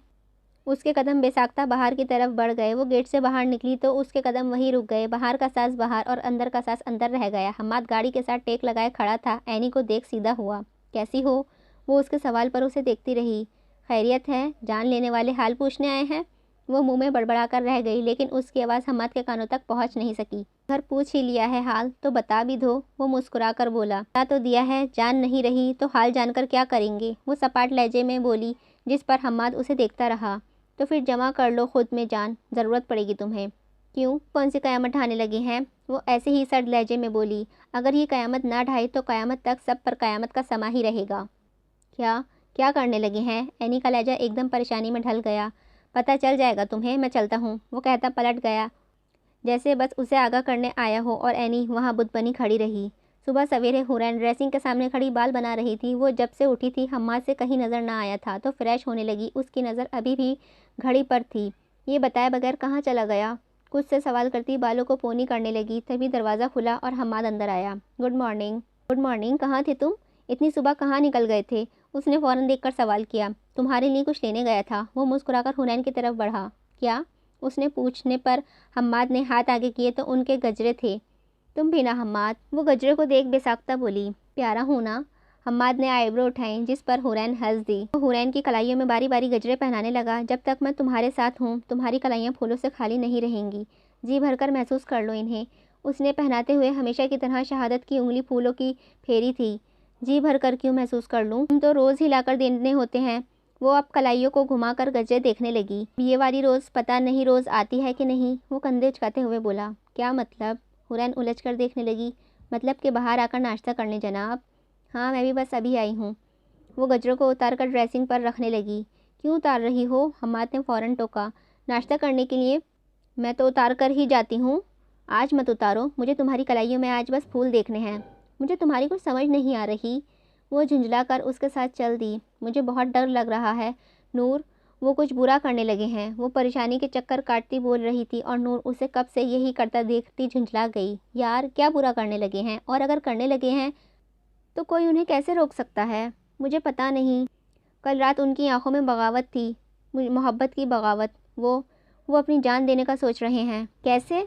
उसके कदम बेसाख्ता बाहर की तरफ बढ़ गए। वो गेट से बाहर निकली तो उसके कदम वहीं रुक गए। बाहर का सांस बाहर और अंदर का सांस अंदर रह गया। हम्माद गाड़ी के साथ टेक लगाए खड़ा था। एनी को देख सीधा हुआ। कैसी हो? वो उसके सवाल पर उसे देखती रही। خیریت ہے؟ جان لینے والے حال پوچھنے آئے ہیں؟ وہ منہ میں بڑبڑا کر رہ گئی، لیکن اس کی آواز حماد کے کانوں تک پہنچ نہیں سکی۔ اگر پوچھ ہی لیا ہے حال تو بتا بھی دو، وہ مسکرا کر بولا۔ بتا تو دیا ہے، جان نہیں رہی تو حال جان کر کیا کریں گے؟ وہ سپاٹ لہجے میں بولی، جس پر حماد اسے دیکھتا رہا۔ تو پھر جمع کر لو خود میں جان، ضرورت پڑے گی تمہیں۔ کیوں؟ کون سی قیامت ڈھانے لگے ہیں؟ وہ ایسے ہی سرد لہجے میں بولی۔ اگر یہ قیامت نہ ڈھائی تو قیامت تک سب پر قیامت کا سما ہی رہے گا۔ کیا کرنے لگے ہیں؟ اینی کا لہجہ ایک دم پریشانی میں ڈھل گیا۔ پتہ چل جائے گا تمہیں، میں چلتا ہوں، وہ کہتا پلٹ گیا، جیسے بس اسے آگاہ کرنے آیا ہو، اور اینی وہاں بت بنی کھڑی رہی۔ صبح سویرے حورین ڈریسنگ کے سامنے کھڑی بال بنا رہی تھی۔ وہ جب سے اٹھی تھی حماد سے کہیں نظر نہ آیا تھا تو فریش ہونے لگی۔ اس کی نظر ابھی بھی گھڑی پر تھی۔ یہ بتائے بغیر کہاں چلا گیا؟ کچھ سے سوال کرتی بالوں کو پونی کرنے لگی، تبھی دروازہ کھلا اور حماد اندر آیا۔ گڈ مارننگ، کہاں تھے تم؟ اتنی صبح کہاں نکل گئے تھے؟ اس نے فوراً دیکھ کر سوال کیا۔ تمہارے لیے کچھ لینے گیا تھا، وہ مسکرا کر حورین کی طرف بڑھا۔ کیا؟ اس نے پوچھنے پر حماد نے ہاتھ آگے کیے تو ان کے گجرے تھے۔ تم بھی نا حماد؟ وہ گجرے کو دیکھ بے ساختہ بولی۔ پیارا ہوں نا؟ حماد نے آئی برو اٹھائیں، جس پر حورین ہنس دی۔ وہ حورین کی کلائیوں میں باری باری گجرے پہنانے لگا۔ جب تک میں تمہارے ساتھ ہوں تمہاری کلائیاں پھولوں سے خالی نہیں رہیں گی، جی بھر کر محسوس کر لو انہیں۔ اس نے پہناتے ہوئے ہمیشہ کی طرح شہادت کی انگلی پھولوں کی پھیری تھی۔ جی بھر کر کیوں محسوس کر لوں؟ تم تو روز ہی لا کر دینے ہوتے ہیں۔ وہ اب کلائیوں کو گھما کر گجرے دیکھنے لگی۔ یہ والی روز پتہ نہیں روز آتی ہے کہ نہیں؟ وہ کندھے اچکاتے ہوئے بولا۔ کیا مطلب؟ حورین الجھ کر دیکھنے لگی۔ مطلب کہ باہر آ کر ناشتہ کرنے جناب۔ ہاں میں بھی بس ابھی آئی ہوں۔ وہ گجروں کو اتار کر ڈریسنگ پر رکھنے لگی۔ کیوں اتار رہی ہو؟ حماد نے فوراً ٹوکا۔ ناشتہ کرنے کے لیے۔ میں تو اتار کر ہی جاتی ہوں۔ آج مت اتارو، مجھے تمہاری کلائیوں میں آج بس پھول دیکھنے ہیں۔ مجھے تمہاری کچھ سمجھ نہیں آ رہی۔ وہ جھنجھلا کر اس کے ساتھ چل دی۔ مجھے بہت ڈر لگ رہا ہے نور، وہ کچھ برا کرنے لگے ہیں۔ وہ پریشانی کے چکر کاٹتی بول رہی تھی اور نور اسے کب سے یہی کرتا دیکھتی جھنجھلا گئی۔ یار کیا برا کرنے لگے ہیں؟ اور اگر کرنے لگے ہیں تو کوئی انہیں کیسے روک سکتا ہے؟ مجھے پتہ نہیں۔ کل رات ان کی آنکھوں میں بغاوت تھی، محبت کی بغاوت۔ وہ اپنی جان دینے کا سوچ رہے ہیں۔ کیسے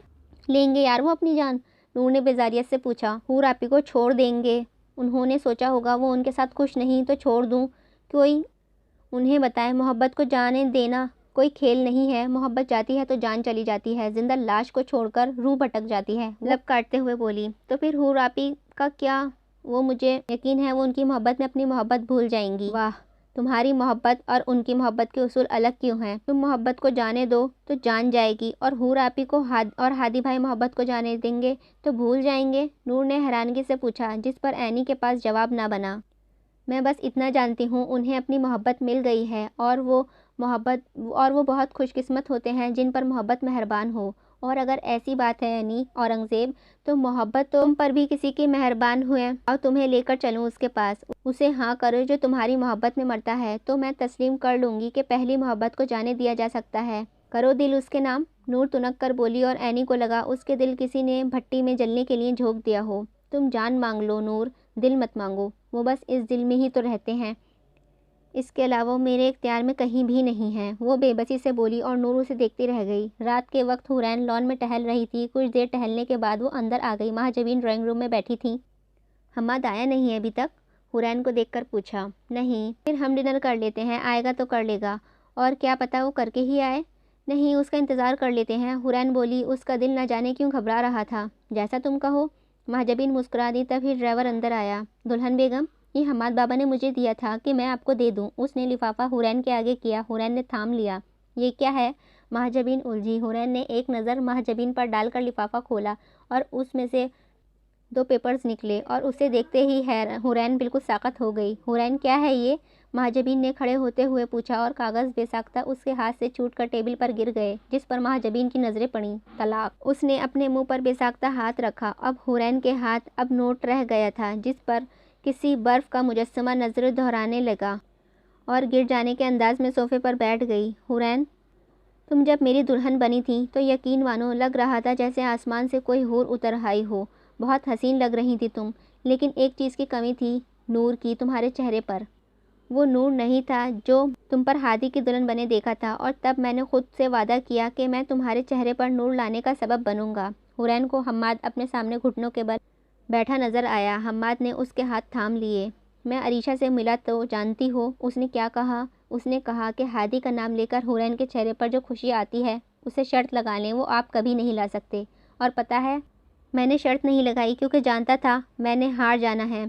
لیں گے یار وہ اپنی جان؟ نور نے بیزاریت سے پوچھا۔ حور آپی کو چھوڑ دیں گے؟ انہوں نے سوچا ہوگا وہ ان کے ساتھ خوش نہیں تو چھوڑ دوں؟ کوئی انہیں بتائے محبت کو جانے دینا کوئی کھیل نہیں ہے۔ محبت جاتی ہے تو جان چلی جاتی ہے، زندہ لاش کو چھوڑ کر روح بھٹک جاتی ہے۔ لب کاٹتے ہوئے بولی۔ تو پھر حور آپی کا کیا؟ وہ مجھے یقین ہے وہ ان کی محبت میں اپنی محبت بھول جائیں گی۔ واہ، تمہاری محبت اور ان کی محبت کے اصول الگ کیوں ہیں؟ تم محبت کو جانے دو تو جان جائے گی، اور حور آپی کو اور ہادی بھائی محبت کو جانے دیں گے تو بھول جائیں گے؟ نور نے حیرانگی سے پوچھا، جس پر اینی کے پاس جواب نہ بنا۔ میں بس اتنا جانتی ہوں انہیں اپنی محبت مل گئی ہے، اور وہ بہت خوش قسمت ہوتے ہیں جن پر محبت مہربان ہو۔ اور اگر ایسی بات ہے اینی اورنگزیب، تو محبت تو تم پر بھی کسی کی مہربان ہوئے۔ اور تمہیں لے کر چلوں اس کے پاس، اسے ہاں کرو جو تمہاری محبت میں مرتا ہے تو میں تسلیم کر لوں گی کہ پہلی محبت کو جانے دیا جا سکتا ہے۔ کرو دل اس کے نام، نور تنک کر بولی، اور اینی کو لگا اس کے دل کسی نے بھٹی میں جلنے کے لیے جھونک دیا ہو۔ تم جان مانگ لو نور، دل مت مانگو، وہ بس اس دل میں ہی تو رہتے ہیں، اس کے علاوہ میرے اختیار میں کہیں بھی نہیں ہیں۔ وہ بے بسی سے بولی اور نور اسے دیکھتی رہ گئی۔ رات کے وقت حورین لان میں ٹہل رہی تھی۔ کچھ دیر ٹہلنے کے بعد وہ اندر آ گئی۔ مہاجبین ڈرائنگ روم میں بیٹھی تھیں۔ حماد آیا نہیں ہے ابھی تک؟ حورین کو دیکھ کر پوچھا۔ نہیں۔ پھر ہم ڈنر کر لیتے ہیں، آئے گا تو کر لے گا، اور کیا پتہ وہ کر کے ہی آئے۔ نہیں، اس کا انتظار کر لیتے ہیں، حورین بولی۔ اس کا دل نہ جانے کیوں گھبرا رہا تھا۔ جیسا تم کہو، مہاجبین مسکرا دی۔ تب ہی ڈرائیور اندر آیا۔ دلہن بیگم، یہ حماد بابا نے مجھے دیا تھا کہ میں آپ کو دے دوں۔ اس نے لفافہ حورین کے آگے کیا۔ حورین نے تھام لیا۔ یہ کیا ہے؟ مہاجبین الجھی۔ حورین نے ایک نظر مہاجبین پر ڈال کر لفافہ کھولا اور اس میں سے 2 پیپرز نکلے، اور اسے دیکھتے ہی حورین بالکل ساقط ہو گئی۔ حورین کیا ہے یہ؟ مہاجبین نے کھڑے ہوتے ہوئے پوچھا، اور کاغذ بے ساختہ اس کے ہاتھ سے چھوٹ کر ٹیبل پر گر گئے، جس پر مہاجبین کی نظریں پڑیں۔ طلاق۔ اس نے اپنے منہ پر بے ساختہ ہاتھ رکھا۔ اب حورین کے ہاتھ اب نوٹ رہ گیا تھا، جس پر کسی برف کا مجسمہ نظر دہرانے لگا اور گر جانے کے انداز میں صوفے پر بیٹھ گئی۔ حورین، تم جب میری دلہن بنی تھی تو یقین مانو لگ رہا تھا جیسے آسمان سے کوئی حور اتر آئی ہو۔ بہت حسین لگ رہی تھی تم، لیکن ایک چیز کی کمی تھی، نور کی، تمہارے چہرے پر۔ وہ نور نہیں تھا جو تم پر ہادی کی دلہن بنے دیکھا تھا، اور تب میں نے خود سے وعدہ کیا کہ میں تمہارے چہرے پر نور لانے کا سبب بنوں گا۔ حورین کو حماد اپنے سامنے گھٹنوں کے بل بیٹھا نظر آیا۔ حماد نے اس کے ہاتھ تھام لیے۔ میں عریشہ سے ملا تو جانتی ہو اس نے کیا کہا؟ اس نے کہا کہ ہادی کا نام لے کر حورین کے چہرے پر جو خوشی آتی ہے اسے شرط لگا لیں وہ آپ کبھی نہیں لا سکتے۔ اور پتہ ہے میں نے شرط نہیں لگائی کیونکہ جانتا تھا میں نے ہار جانا ہے۔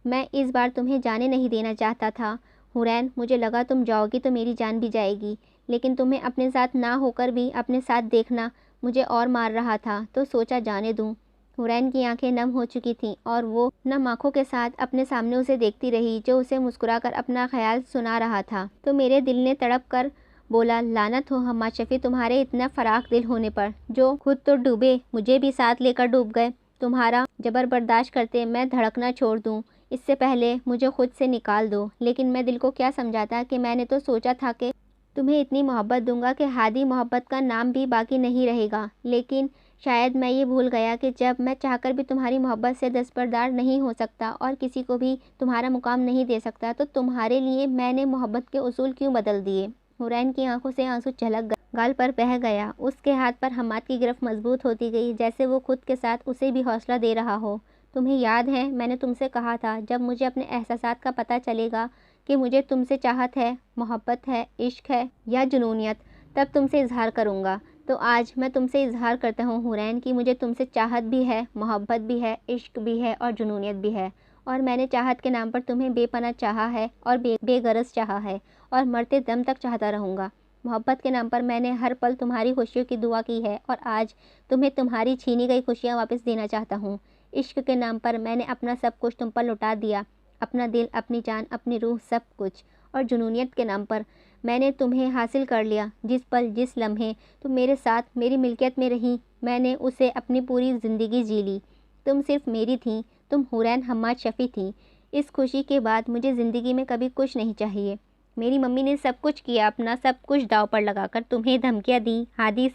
میں اس بار تمہیں جانے نہیں دینا چاہتا تھا حورین، مجھے لگا تم جاؤ گی تو میری جان بھی جائے گی، لیکن تمہیں اپنے ساتھ نہ ہو کر بھی اپنے ساتھ دیکھنا مجھے اور مار رہا تھا، تو سوچا جانے دوں۔ حورین کی آنکھیں نم ہو چکی تھیں اور وہ نم آنکھوں کے ساتھ اپنے سامنے اسے دیکھتی رہی جو اسے مسکرا کر اپنا خیال سنا رہا تھا۔ تو میرے دل نے تڑپ کر بولا، لعنت ہو حماد شفیع تمہارے اتنا فراخ دل ہونے پر، جو خود تو ڈوبے مجھے بھی ساتھ لے کر ڈوب گئے۔ تمہارا جبر برداشت کرتے میں دھڑکنا چھوڑ دوں اس سے پہلے مجھے خود سے نکال دو، لیکن میں دل کو کیا سمجھاتا کہ میں نے تو سوچا تھا کہ تمہیں اتنی محبت دوں گا کہ ہادی محبت کا نام بھی باقی نہیں رہے گا، لیکن شاید میں یہ بھول گیا کہ جب میں چاہ کر بھی تمہاری محبت سے دستبردار نہیں ہو سکتا اور کسی کو بھی تمہارا مقام نہیں دے سکتا تو تمہارے لیے میں نے محبت کے اصول کیوں بدل دیے۔ حورین کی آنکھوں سے آنسو چھلک گئے، گال پر بہہ گیا۔ اس کے ہاتھ پر حماد کی گرفت مضبوط ہوتی گئی جیسے وہ خود کے ساتھ اسے بھی حوصلہ دے رہا ہو۔ تمہیں یاد ہے میں نے تم سے کہا تھا جب مجھے اپنے احساسات کا پتہ چلے گا کہ مجھے تم سے چاہت ہے، محبت ہے، عشق ہے یا جنونیت، تب تم سے اظہار کروں گا۔ تو آج میں تم سے اظہار کرتا ہوں حورین کہ مجھے تم سے چاہت بھی ہے، محبت بھی ہے، عشق بھی ہے اور جنونیت بھی ہے، اور میں نے چاہت کے نام پر تمہیں بے پناہ چاہا ہے اور بے غرض چاہا ہے اور مرتے دم تک چاہتا رہوں گا۔ محبت کے نام پر میں نے ہر پل تمہاری خوشیوں کی دعا کی ہے اور آج تمہیں تمہاری چھینی گئی خوشیاں واپس دینا چاہتا ہوں۔ عشق کے نام پر میں نے اپنا سب کچھ تم پر لٹا دیا، اپنا دل، اپنی جان، اپنی روح، سب کچھ۔ اور جنونیت کے نام پر میں نے تمہیں حاصل کر لیا۔ جس پل، جس لمحے تم میرے ساتھ میری ملکیت میں رہیں میں نے اسے اپنی پوری زندگی جی لی۔ تم صرف میری تھیں، تم حورین حماد شفیع تھیں۔ اس خوشی کے بعد مجھے زندگی میں کبھی کچھ نہیں چاہیے۔ میری ممی نے سب کچھ کیا، اپنا سب کچھ داؤ پر لگا کر تمہیں دھمکیاں دیں، ہادی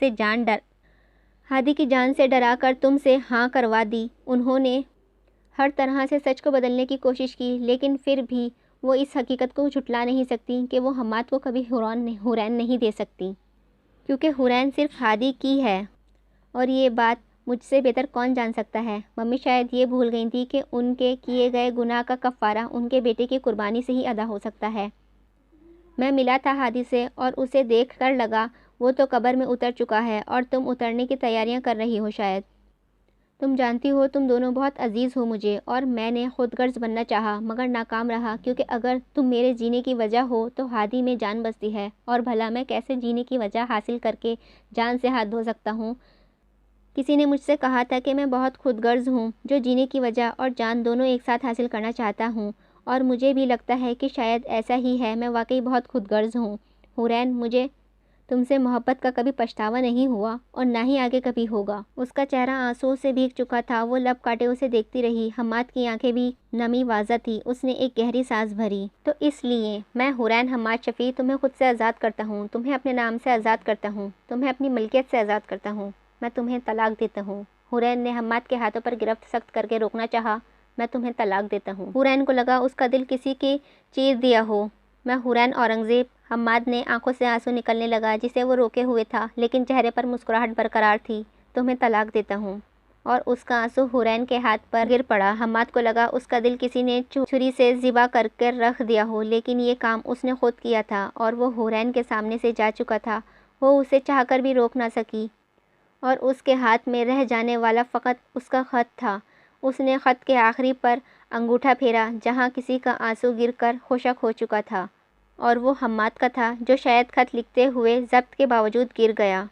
کی جان سے ڈرا کر تم سے ہاں کروا دی۔ انہوں نے ہر طرح سے سچ کو بدلنے کی کوشش کی، لیکن پھر بھی وہ اس حقیقت کو جھٹلا نہیں سکتی کہ وہ حماد کو کبھی حورین نہیں دے سکتی، کیونکہ حورین صرف ہادی کی ہے، اور یہ بات مجھ سے بہتر کون جان سکتا ہے۔ ممی شاید یہ بھول گئی تھی کہ ان کے کیے گئے گناہ کا کفارہ ان کے بیٹے کی قربانی سے ہی ادا ہو سکتا ہے۔ میں ملا تھا ہادی سے اور اسے دیکھ کر لگا وہ تو قبر میں اتر چکا ہے اور تم اترنے کی تیاریاں کر رہی ہو شاید۔ تم جانتی ہو تم دونوں بہت عزیز ہو مجھے، اور میں نے خود غرض بننا چاہا مگر ناکام رہا، کیونکہ اگر تم میرے جینے کی وجہ ہو تو ہادی میں جان بستی ہے، اور بھلا میں کیسے جینے کی وجہ حاصل کر کے جان سے ہاتھ دھو سکتا ہوں۔ کسی نے مجھ سے کہا تھا کہ میں بہت خود غرض ہوں جو جینے کی وجہ اور جان دونوں ایک ساتھ حاصل کرنا چاہتا ہوں، اور مجھے بھی لگتا ہے کہ شاید ایسا ہی ہے، میں واقعی بہت خود غرض ہوں۔ حورین، مجھے تم سے محبت کا کبھی پچھتاوا نہیں ہوا اور نہ ہی آگے کبھی ہوگا۔ اس کا چہرہ آنسوؤں سے بھیگ چکا تھا، وہ لب کاٹے اسے دیکھتی رہی۔ حماد کی آنکھیں بھی نمی واضح تھی، اس نے ایک گہری سانس بھری۔ تو اس لیے میں حورین حماد شفیع تمہیں خود سے آزاد کرتا ہوں، تمہیں اپنے نام سے آزاد کرتا ہوں، تمہیں اپنی ملکیت سے آزاد کرتا ہوں، میں تمہیں طلاق دیتا ہوں۔ حورین نے حماد کے ہاتھوں پر گرفت سخت کر کے روکنا چاہا۔ میں تمہیں طلاق دیتا ہوں۔ حورین کو لگا اس کا دل کسی کی چیر دیا ہو۔ میں حورین اورنگزیب، حماد نے آنکھوں سے آنسو نکلنے لگا جسے وہ روکے ہوئے تھا، لیکن چہرے پر مسکراہٹ برقرار تھی۔ تمہیں طلاق دیتا ہوں، اور اس کا آنسو حورین کے ہاتھ پر گر پڑا۔ حماد کو لگا اس کا دل کسی نے چھری سے ذبح کر کے رکھ دیا ہو، لیکن یہ کام اس نے خود کیا تھا اور وہ حورین کے سامنے سے جا چکا تھا۔ وہ اسے چاہ کر بھی روک نہ سکی، اور اس کے ہاتھ میں رہ جانے والا فقط اس کا خط تھا۔ اس نے خط کے آخری پر انگوٹھا پھیرا جہاں کسی کا آنسو گر کر خشک ہو چکا تھا، اور وہ حماد کا تھا جو شاید خط لکھتے ہوئے ضبط کے باوجود گر گیا۔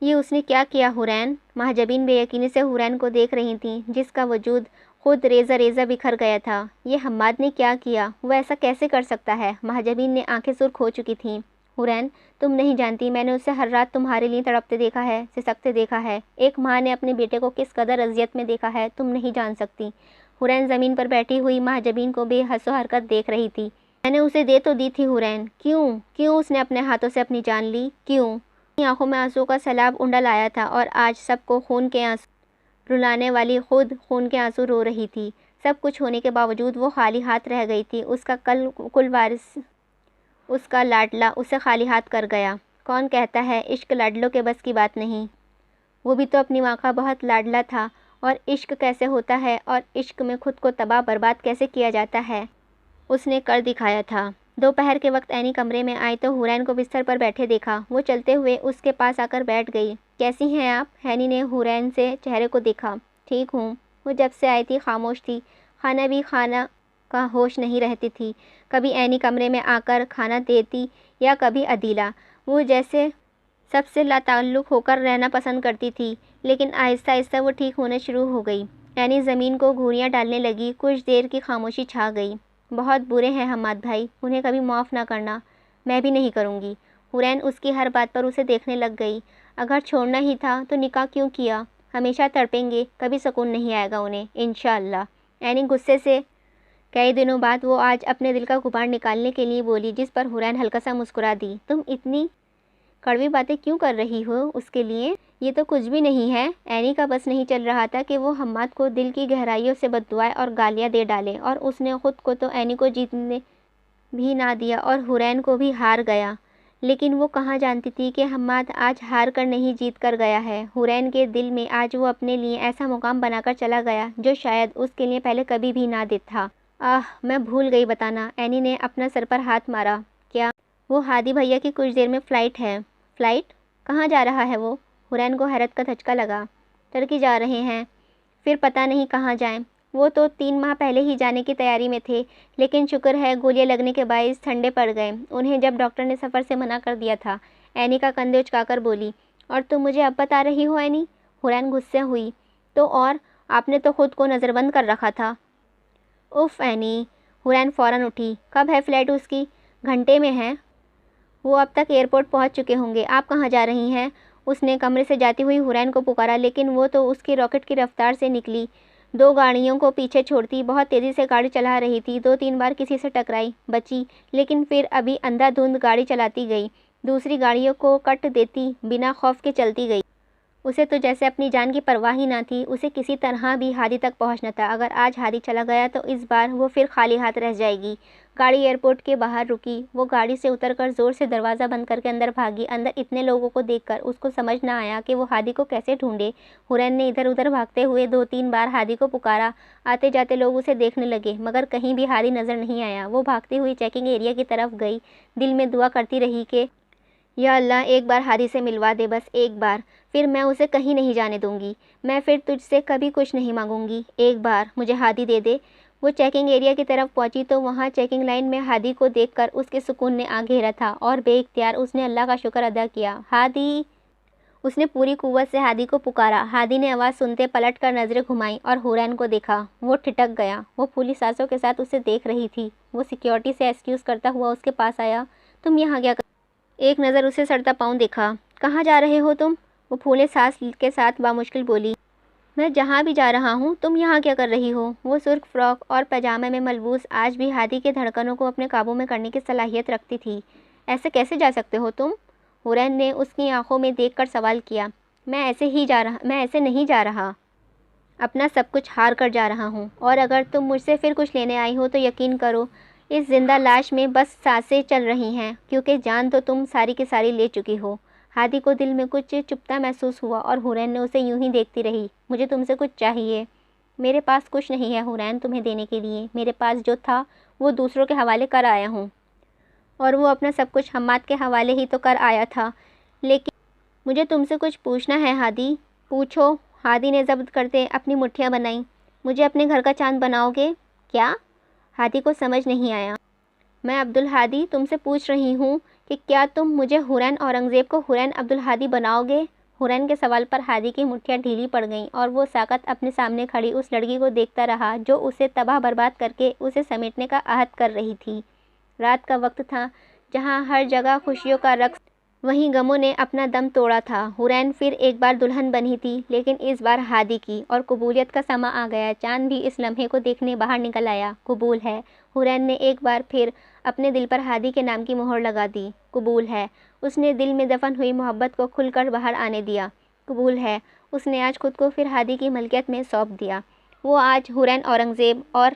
یہ اس نے کیا کیا حورین؟ محجبین بے یقینی سے حورین کو دیکھ رہی تھیں جس کا وجود خود ریزہ ریزہ بکھر گیا تھا۔ یہ حماد نے کیا کیا؟ وہ ایسا کیسے کر سکتا ہے؟ محجبین نے آنکھیں سرخ ہو چکی تھیں۔ حورین، تم نہیں جانتی میں نے اسے ہر رات تمہارے لیے تڑپتے دیکھا ہے، سسکتے دیکھا ہے۔ ایک ماں نے اپنے بیٹے کو کس قدر اذیت میں دیکھا ہے تم نہیں جان سکتی۔ حورین زمین پر بیٹھی ہوئی محجبین کو بے حس و حرکت دیکھ رہی تھی۔ میں نے اسے دے تو دی تھی حورین، کیوں اس نے اپنے ہاتھوں سے اپنی جان لی؟ کیوں؟ اپنی آنکھوں میں آنسو کا سیلاب انڈل آیا تھا، اور آج سب کو خون کے آنسو رلانے والی خود خون کے آنسو رو رہی تھی۔ سب کچھ ہونے کے باوجود وہ خالی ہاتھ رہ گئی تھی۔ اس کا کل وارث، اس کا لاڈلا اسے خالی ہاتھ کر گیا۔ کون کہتا ہے عشق لاڈلوں کے بس کی بات نہیں؟ وہ بھی تو اپنی ماں کا بہت لاڈلا تھا، اور عشق کیسے ہوتا ہے اور عشق میں خود کو تباہ برباد کیسے کیا جاتا ہے اس نے کر دکھایا تھا۔ दोपहर के वक्त ऐनी कमरे में आई तो हुरैन को बिस्तर पर बैठे देखा। वो चलते हुए उसके पास आकर बैठ गई। कैसी हैं आप? ऐनी ने हुरैन से चेहरे को देखा। ठीक हूँ। वो जब से आई थी खामोश थी, खाना का होश नहीं रहती थी। कभी ऐनी कमरे में आकर खाना देती या कभी अदीला। वो जैसे सबसे लाताल्लुक़ होकर रहना पसंद करती थी, लेकिन आहिस्ता आहिस्ता वो ठीक होने शुरू हो गई। ऐनी ज़मीन को घूरियाँ डालने लगी। कुछ देर की खामोशी छा गई। बहुत बुरे हैं हम्माद भाई, उन्हें कभी माफ़ ना करना। मैं भी नहीं करूँगी। हुरैन उसकी हर बात पर उसे देखने लग गई। अगर छोड़ना ही था तो निकाह क्यों किया? हमेशा तड़पेंगे, कभी सुकून नहीं आएगा उन्हें, इंशाअल्लाह। ऐनी गुस्से से कई दिनों बाद वो आज अपने दिल का गुबार निकालने के लिए बोली, जिस पर हुरैन हल्का सा मुस्कुरा दी। तुम इतनी कड़वी बातें क्यों कर रही हो उसके लिए? ये तो कुछ भी नहीं है। ऐनी का बस नहीं चल रहा था कि वो हम्माद को दिल की गहराइयों से बद्दुआएं और गालियां दे डाले, और उसने खुद को तो ऐनी को जीतने भी ना दिया और हुरैन को भी हार गया। लेकिन वो कहाँ जानती थी कि हम्माद आज हार कर नहीं जीत कर गया है। हुरैन के दिल में आज वो अपने लिए ऐसा मुकाम बनाकर चला गया जो शायद उसके लिए पहले कभी भी ना था। मैं भूल गई बताना। ऐनी ने अपना सर पर हाथ मारा। क्या? वो हादी भैया की कुछ देर में फ़्लाइट है। फ़्लाइट? कहाँ जा रहा है वो? हुरैन को हैरत का धचका लगा। टर्की जा रहे हैं, फिर पता नहीं कहाँ जाएं। वो तो 3 माह पहले ही जाने की तैयारी में थे, लेकिन शुक्र है गोलियां लगने के बायस ठंडे पड़ गए उन्हें जब डॉक्टर ने सफ़र से मना कर दिया था। ऐनी का कंधे उचकाकर बोली। और तुम मुझे अब बता रही हो ऐनी? हुरैन गुस्से हुई। तो और? आपने तो खुद को नज़रबंद कर रखा था। उफ़ ऐनी। हुरैन फ़ौरन उठी। कब है फ़्लाइट उसकी? घंटे में है। वो अब तक एयरपोर्ट पहुंच चुके होंगे। आप कहाँ जा रही हैं? उसने कमरे से जाती हुई हुरैन को पुकारा, लेकिन वो तो उसकी रॉकेट की रफ्तार से निकली। 2 गाड़ियों को पीछे छोड़ती बहुत तेज़ी से गाड़ी चला रही थी। 2-3 बार किसी से टकराई, बची, लेकिन फिर अभी अंधाधुंध गाड़ी चलाती गई। दूसरी गाड़ियों को कट देती बिना खौफ के चलती गई। उसे तो जैसे अपनी जान की परवाह ही ना थी। उसे किसी तरह भी हादी तक पहुंचना था। अगर आज हादी चला गया तो इस बार वो फिर खाली हाथ रह जाएगी। गाड़ी एयरपोर्ट के बाहर रुकी। वो गाड़ी से उतरकर ज़ोर से दरवाज़ा बंद करके अंदर भागी। अंदर इतने लोगों को देखकर उसको समझ ना आया कि वो हादी को कैसे ढूंढे। हुरैन ने इधर उधर भागते हुए 2-3 बार हादी को पुकारा। आते जाते लोग उसे देखने लगे, मगर कहीं भी हादी नज़र नहीं आया। वो भागती हुई चेकिंग एरिया की तरफ गई। दिल में दुआ करती रही कि या अल्लाह एक बार हादी से मिलवा दे, बस एक बार, फिर मैं उसे कहीं नहीं जाने दूंगी। मैं फिर तुझसे कभी कुछ नहीं मांगूंगी। एक बार मुझे हादी दे दे। वो चेकिंग एरिया की तरफ पहुंची तो वहां चेकिंग लाइन में हादी को देखकर उसके सुकून ने आ घेरा था और बेइख्तियार उसने अल्लाह का शुक्र अदा किया। हादी! उसने पूरी कुव्वत से हादी को पुकारा। हादी ने आवाज़ सुनते पलट कर नज़रें घुमाई और हुरैन को देखा। वो ठिठक गया। वो फूली सांसों के साथ उसे देख रही थी। वो सिक्योरिटी से एक्सक्यूज़ करता हुआ उसके पास आया। तुम यहाँ क्या? एक नज़र उसे सड़ता पाँव देखा। कहाँ जा रहे हो तुम? वो फूले सांस के साथ बामुश्किल बोली। मैं जहाँ भी जा रहा हूँ। तुम यहाँ क्या कर रही हो? वो सुर्ख फ्रॉक और पैजामे में मलबूस आज भी हादी के धड़कनों को अपने काबू में करने की सलाहियत रखती थी। ऐसे कैसे जा सकते हो तुम? हुरैन ने उसकी आंखों में देखकर सवाल किया। मैं ऐसे नहीं जा रहा। अपना सब कुछ हार कर जा रहा हूँ, और अगर तुम मुझसे फिर कुछ लेने आई हो तो यकीन करो इस जिंदा लाश में बस सांसें चल रही हैं, क्योंकि जान तो तुम सारी की सारी ले चुकी हो। हादी को दिल में कुछ चुभता महसूस हुआ और हुरैन ने उसे यूं ही देखती रही। मुझे तुमसे कुछ चाहिए। मेरे पास कुछ नहीं है हुरैन तुम्हें देने के लिए। मेरे पास जो था वो दूसरों के हवाले कर आया हूँ, और वो अपना सब कुछ हम्माद के हवाले ही तो कर आया था। लेकिन मुझे तुमसे कुछ पूछना है हादी। पूछो। हादी ने ज़ब्त करते अपनी मुट्ठियाँ बनाई। मुझे अपने घर का चांद बनाओगे? क्या? हादी को समझ नहीं आया। मैं अब्दुल हादी तुमसे पूछ रही हूँ कि क्या तुम मुझे हुरैन औरंगज़ेब को हुरैन अब्दुल हादी बनाओगे? हुरैन के सवाल पर हादी की मुट्ठियाँ ढीली पड़ गईं और वो साकत अपने सामने खड़ी उस लड़की को देखता रहा जो उसे तबाह बर्बाद करके उसे समेटने का अहद कर रही थी। रात का वक्त था, जहाँ हर जगह खुशियों का रक्स, वहीं गमों ने अपना दम तोड़ा था। हुरैन फिर एक बार दुल्हन बनी थी, लेकिन इस बार हादी की, और कबूलियत का समा आ गया। चांद भी इस लम्हे को देखने बाहर निकल आया। कबूल है। हुरैन ने एक बार फिर अपने दिल पर हादी के नाम की मोहर लगा दी। कबूल है। उसने दिल में दफन हुई मोहब्बत को खुलकर बाहर आने दिया। कबूल है। उसने आज खुद को फिर हादी की मलकियत में सौंप दिया। वो आज हुरैन औरंगज़ेब और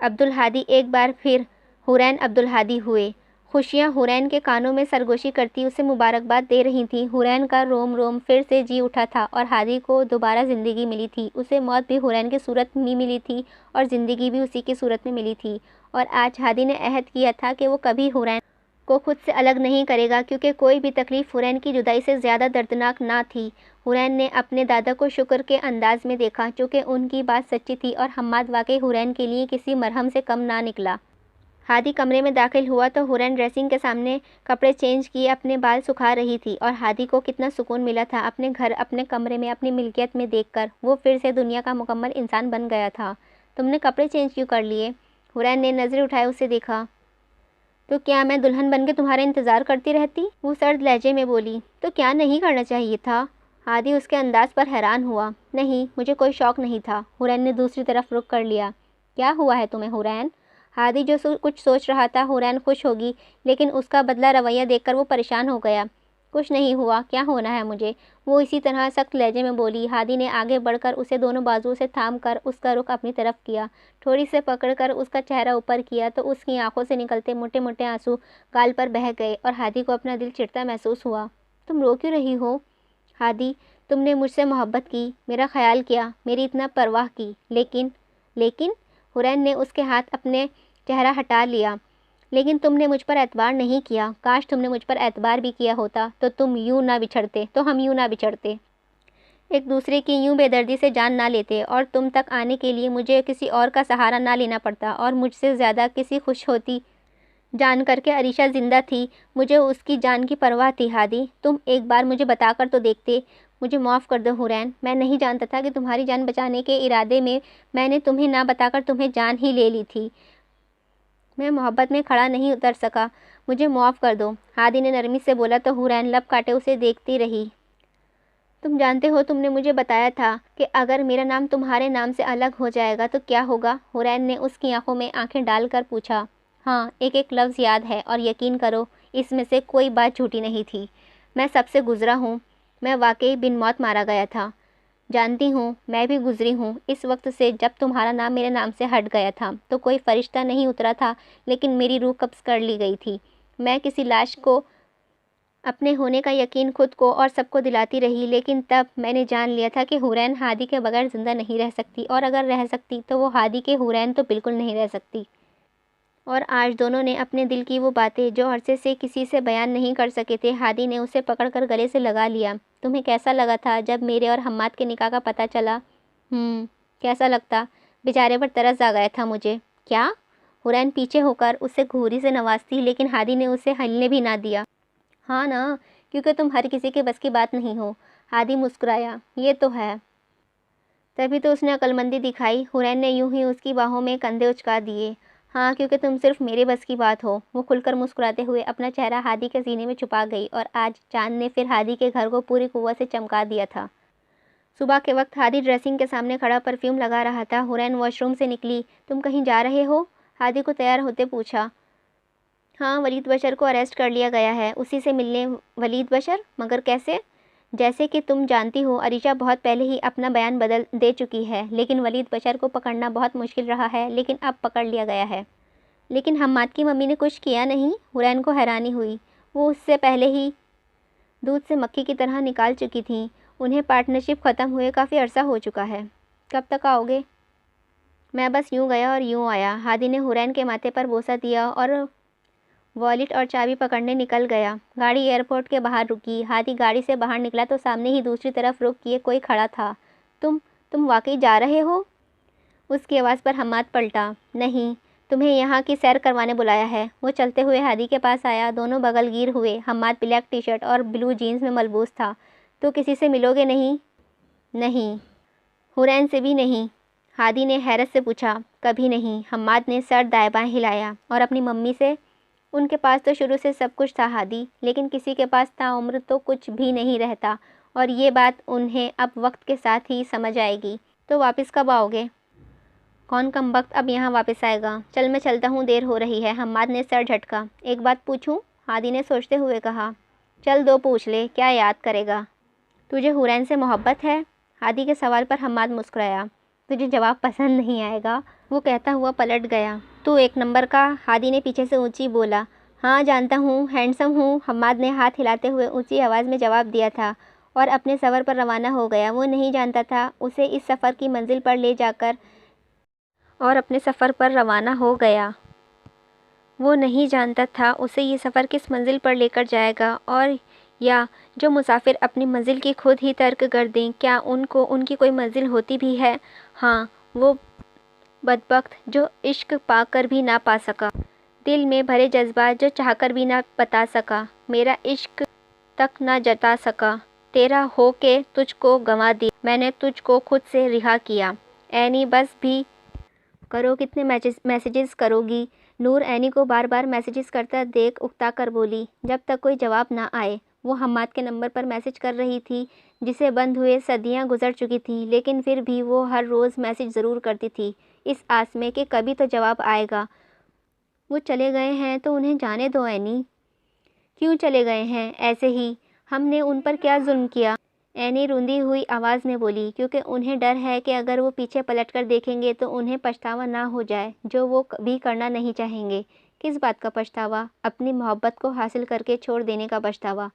अब्दुल हादी एक बार फिर हुरैन अब्दुल हादी हुए। खुशियाँ हुरैन के कानों में सरगोशी करती उसे मुबारकबाद दे रही थीं। हुरैन का रोम रोम फिर से जी उठा था और हादी को दोबारा ज़िंदगी मिली थी। उसे मौत भी हुरैन की सूरत में मिली थी और ज़िंदगी भी उसी की सूरत में मिली थी। और आज हादी ने अहद किया था कि वो कभी हुरैन को खुद से अलग नहीं करेगा, क्योंकि कोई भी तकलीफ़ हुरैन की जुदाई से ज़्यादा दर्दनाक ना थी। हुरैन ने अपने दादा को शुक्र के अंदाज में देखा, चूँकि उनकी बात सच्ची थी और हम्माद वाकई हुरैन के लिए किसी मरहम से कम ना निकला। हादी कमरे में दाखिल हुआ तो हुरैन ड्रेसिंग के सामने कपड़े चेंज किए अपने बाल सुखा रही थी। और हादी को कितना सुकून मिला था अपने घर, अपने कमरे में, अपनी मिल्कियत में देखकर। वो फिर से दुनिया का मुकम्मल इंसान बन गया था। तुमने कपड़े चेंज क्यों कर लिए? हुरैन ने नज़रें उठाए उसे देखा। तो क्या मैं दुल्हन बन के तुम्हारा इंतज़ार करती रहती? वो सर्द लहजे में बोली। तो क्या नहीं करना चाहिए था? हादी उसके अंदाज पर हैरान हुआ। नहीं, मुझे कोई शौक़ नहीं था। हुरैन ने दूसरी तरफ रुख कर लिया। क्या हुआ है तुम्हें हुरैन? हादी जो कुछ सोच रहा था हुरैन खुश होगी, लेकिन उसका बदला रवैया देखकर वो परेशान हो गया। कुछ नहीं हुआ, क्या होना है मुझे? वो इसी तरह सख्त लहजे में बोली। हादी ने आगे बढ़कर उसे दोनों बाजुओं से थाम कर उसका रुख अपनी तरफ किया, थोड़ी से पकड़कर उसका चेहरा ऊपर किया तो उसकी आंखों से निकलते मोटे मोटे आंसू गाल पर बह गए और हादी को अपना दिल चिढ़ता महसूस हुआ। तुम रो क्यों रही हो? हादी, तुमने मुझसे मोहब्बत की, मेरा ख्याल किया, मेरी इतना परवाह की, लेकिन हुरैन ने उसके हाथ अपने चेहरा हटा लिया। लेकिन तुमने मुझ पर एतबार नहीं किया। काश तुमने मुझ पर एतबार भी किया होता तो हम यूँ ना बिछड़ते, एक दूसरे की यूँ बेदर्दी से जान ना लेते और तुम तक आने के लिए मुझे किसी और का सहारा ना लेना पड़ता। और मुझसे ज़्यादा किसी खुश होती जान कर के अरीशा ज़िंदा थी, मुझे उसकी जान की परवाह थी। हादी, तुम एक बार मुझे बताकर तो देखते। मुझे माफ़ कर दो हुरैन, मैं नहीं जानता था कि तुम्हारी जान बचाने के इरादे में मैंने तुम्हें ना बताकर तुम्हें जान ही ले ली थी। मैं मोहब्बत में खड़ा नहीं उतर सका, मुझे माफ़ कर दो। हादी ने नरमी से बोला तो हुरैन लब काटे उसे देखती रही। तुम जानते हो, तुमने मुझे बताया था कि अगर मेरा नाम तुम्हारे नाम से अलग हो जाएगा तो क्या होगा? हुरैन ने उसकी आंखों में आंखें डालकर पूछा। हाँ, एक एक लफ्ज़ याद है और यकीन करो इसमें से कोई बात झूठी नहीं थी। मैं सबसे गुज़रा हूँ, मैं वाकई बिन मौत मारा गया था। जानती हूँ, मैं भी गुज़री हूँ। इस वक्त से जब तुम्हारा नाम मेरे नाम से हट गया था तो कोई फ़रिश्ता नहीं उतरा था, लेकिन मेरी रूह कब्ज़ कर ली गई थी। मैं किसी लाश को अपने होने का यकीन खुद को और सबको दिलाती रही, लेकिन तब मैंने जान लिया था कि हुरैन हादी के बगैर ज़िंदा नहीं रह सकती, और अगर रह सकती तो वो हादी के हुरैन तो बिल्कुल नहीं रह सकती। और आज दोनों ने अपने दिल की वो बातें जो अरसे से किसी से बयान नहीं कर सके थे। हादी ने उसे पकड़कर गले से लगा लिया। तुम्हें कैसा लगा था जब मेरे और हम्माद के निकाह का पता चला? कैसा लगता? बेचारे पर तरस आ गया था मुझे। क्या? हुरैन पीछे होकर उसे घूरी से नवाजती, लेकिन हादी ने उसे हिलने भी ना दिया। हाँ ना, क्योंकि तुम हर किसी के बस की बात नहीं हो। हादी मुस्कुराया। ये तो है। तभी तो उसने अक्लमंदी दिखाई। हुरैन ने यूं ही उसकी बाहों में कंधे उचका दिए। हाँ, क्योंकि तुम सिर्फ मेरे बस की बात हो। वो खुलकर मुस्कुराते हुए अपना चेहरा हादी के सीने में छुपा गई। और आज चांद ने फिर हादी के घर को पूरी कुव्वत से चमका दिया था। सुबह के वक्त हादी ड्रेसिंग के सामने खड़ा परफ्यूम लगा रहा था। हुरैन वॉशरूम से निकली। तुम कहीं जा रहे हो? हादी को तैयार होते पूछा। हाँ, वलीद बशर को अरेस्ट कर लिया गया है, उसी से मिलने। वलीद बशर? मगर कैसे? जैसे कि तुम जानती हो, अरीशा बहुत पहले ही अपना बयान बदल दे चुकी है, लेकिन वलीद बशर को पकड़ना बहुत मुश्किल रहा है, लेकिन अब पकड़ लिया गया है। लेकिन हम्माद की मम्मी ने कुछ किया नहीं? हुरैन को हैरानी हुई। वो उससे पहले ही दूध से मक्खी की तरह निकाल चुकी थीं। उन्हें पार्टनरशिप ख़त्म हुए काफ़ी अरसा हो चुका है। कब तक आओगे? मैं बस यूँ गया और यूँ आया। हादी ने हुरैन के माथे पर बोसा दिया और वॉलेट और चाबी पकड़ने निकल गया। गाड़ी एयरपोर्ट के बाहर रुकी। हादी गाड़ी से बाहर निकला तो सामने ही दूसरी तरफ रुक किए कोई खड़ा था। तुम वाकई जा रहे हो? उसकी आवाज़ पर हम्माद पलटा। नहीं, तुम्हें यहाँ की सैर करवाने बुलाया है। वो चलते हुए हादी के पास आया। दोनों बगलगीर हुए। हम्माद ब्लैक टी शर्ट और ब्लू जीन्स में मलबूस था। तो किसी से मिलोगे नहीं? नहीं। हुरैन से भी नहीं? हादी ने हैरत से पूछा। कभी नहीं। हम्माद ने सर दाएं बाएं हिलाया। और अपनी मम्मी से? उनके पास तो शुरू से सब कुछ था हादी, लेकिन किसी के पास ताउम्र तो कुछ भी नहीं रहता, और ये बात उन्हें अब वक्त के साथ ही समझ आएगी। तो वापस कब आओगे? कौन कम वक्त अब यहाँ वापस आएगा? चल मैं चलता हूँ, देर हो रही है। हम्माद ने सर झटका। एक बात पूछूं? हादी ने सोचते हुए कहा। चल दो पूछ ले, क्या याद करेगा? तुझे हुरैन से मोहब्बत है? हादी के सवाल पर हम्माद मुस्कुराया। तुझे जवाब पसंद नहीं आएगा, वो कहता हुआ पलट गया। तू एक नंबर का। हादी ने पीछे से ऊंची बोला। ہاں جانتا ہوں، ہینڈسم ہوں، حماد نے ہاتھ ہلاتے ہوئے اونچی آواز میں جواب دیا تھا اور اپنے سفر پر روانہ ہو گیا۔ وہ نہیں جانتا تھا اسے اس سفر کی منزل پر لے جا کر اور اپنے سفر پر روانہ ہو گیا۔ وہ نہیں جانتا تھا اسے یہ سفر کس منزل پر لے کر جائے گا، اور یا جو مسافر اپنی منزل کی خود ہی ترک کر دیں، کیا ان کو ان کی کوئی منزل ہوتی بھی ہے؟ ہاں، وہ بدبخت جو عشق پا کر بھی نہ پا سکا، دل میں بھرے جذبات جو چاہ کر بھی نہ بتا سکا، میرا عشق تک نہ جتا سکا، تیرا ہو کے تجھ کو گنوا دیا، میں نے تجھ کو خود سے رہا کیا۔ اینی بس بھی کرو، کتنے میسیجز کرو گی؟ نور اینی کو بار بار میسیجز کرتا دیکھ اکتا کر بولی۔ جب تک کوئی جواب نہ آئے۔ وہ حماد کے نمبر پر میسیج کر رہی تھی جسے بند ہوئے صدیاں گزر چکی تھیں، لیکن پھر بھی وہ ہر روز میسیج ضرور کرتی تھی، اس آس میں کہ کبھی تو جواب آئے گا۔ وہ چلے گئے ہیں تو انہیں جانے دو اینی۔ کیوں چلے گئے ہیں؟ ایسے ہی۔ ہم نے ان پر کیا ظلم کیا؟ اینی روندی ہوئی آواز میں بولی، کیونکہ انہیں ڈر ہے کہ اگر وہ پیچھے پلٹ کر دیکھیں گے تو انہیں پچھتاوا نہ ہو جائے، جو وہ بھی کرنا نہیں چاہیں گے۔ کس بات کا پچھتاوا؟ اپنی محبت کو حاصل کر کے چھوڑ دینے کا پچھتاوا،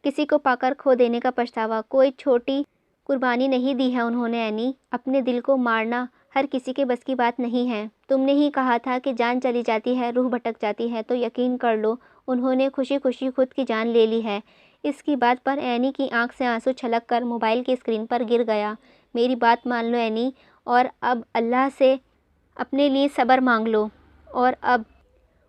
کسی کو پا کر کھو دینے کا پچھتاوا۔ کوئی چھوٹی قربانی نہیں دی ہے انہوں نے اینی، اپنے دل کو مارنا ہر کسی کے بس کی بات نہیں ہے۔ تم نے ہی کہا تھا کہ جان چلی جاتی ہے، روح بھٹک جاتی ہے، تو یقین کر لو انہوں نے خوشی خوشی خود کی جان لے لی ہے۔ اس کی بات پر اینی کی آنکھ سے آنسو چھلک کر موبائل کی اسکرین پر گر گیا۔ میری بات مان لو اینی، اور اب اللہ سے اپنے لیے صبر مانگ لو۔ اور اب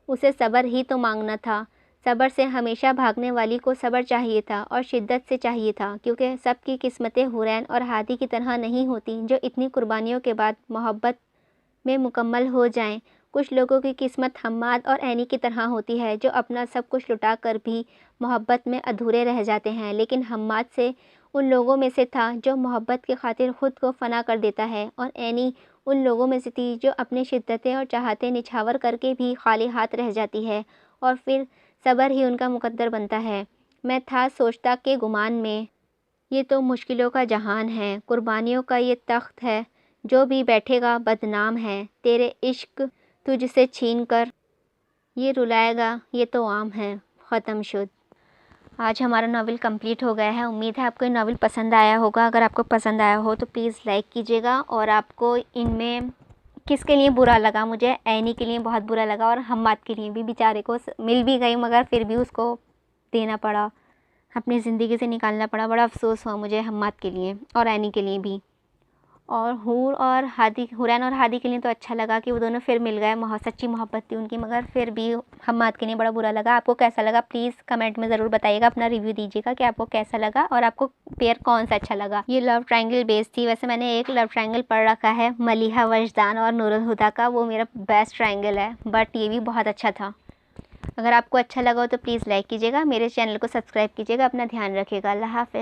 اسے صبر ہی تو مانگنا تھا۔ صبر سے ہمیشہ بھاگنے والی کو صبر چاہیے تھا، اور شدت سے چاہیے تھا، کیونکہ سب کی قسمتیں حورین اور ہادی کی طرح نہیں ہوتیں جو اتنی قربانیوں کے بعد محبت میں مکمل ہو جائیں۔ کچھ لوگوں کی قسمت حماد اور اینی کی طرح ہوتی ہے، جو اپنا سب کچھ لٹا کر بھی محبت میں ادھورے رہ جاتے ہیں، لیکن حماد سے ان لوگوں میں سے تھا جو محبت کی خاطر خود کو فنا کر دیتا ہے، اور اینی ان لوگوں میں سے تھی جو اپنی شدتیں اور چاہتیں نچھاور کر کے بھی خالی ہاتھ رہ جاتی ہے، اور پھر صبر ہی ان کا مقدر بنتا ہے۔ میں تھا سوچتا کہ گمان میں یہ تو مشکلوں کا جہان ہے، قربانیوں کا یہ تخت ہے، جو بھی بیٹھے گا بدنام ہے، تیرے عشق تجھ سے چھین کر یہ رلائے گا، یہ تو عام ہے۔ ختم شد۔ آج ہمارا ناول کمپلیٹ ہو گیا ہے۔ امید ہے آپ کو یہ ناول پسند آیا ہوگا۔ اگر آپ کو پسند آیا ہو تو پلیز لائک کیجیے گا، اور آپ کو ان میں کس کے لیے برا لگا؟ مجھے اینی کے لیے بہت برا لگا، اور حماد کے لیے بھی، بیچارے کو مل بھی گئی مگر پھر بھی اس کو دینا پڑا، اپنی زندگی سے نکالنا پڑا۔ بڑا افسوس ہوا مجھے حماد کے لیے اور اینی کے لیے بھی، اور حورین اور ہادی کے لیے تو اچھا لگا کہ وہ دونوں پھر مل گئے، سچی محبت تھی ان کی، مگر پھر بھی حماد کے لیے بڑا برا لگا۔ آپ کو کیسا لگا پلیز کمنٹ میں ضرور بتائیے گا، اپنا ریویو دیجیے گا کہ آپ کو کیسا لگا اور آپ کو پیئر کون سا اچھا لگا۔ یہ لو ٹرائنگل بیس تھی، ویسے میں نے ایک لو ٹرائنگل پڑھ رکھا ہے ملیحہ وجدان اور نور الہدیٰ کا، وہ میرا بیسٹ ٹرائنگل ہے، بٹ یہ بھی بہت اچھا تھا۔ اگر آپ کو اچھا لگا ہو تو پلیز لائک کیجیے گا، میرے چینل کو سبسکرائب کیجیے گا، اپنا دھیان رکھیے گا۔ اللہ حافظ۔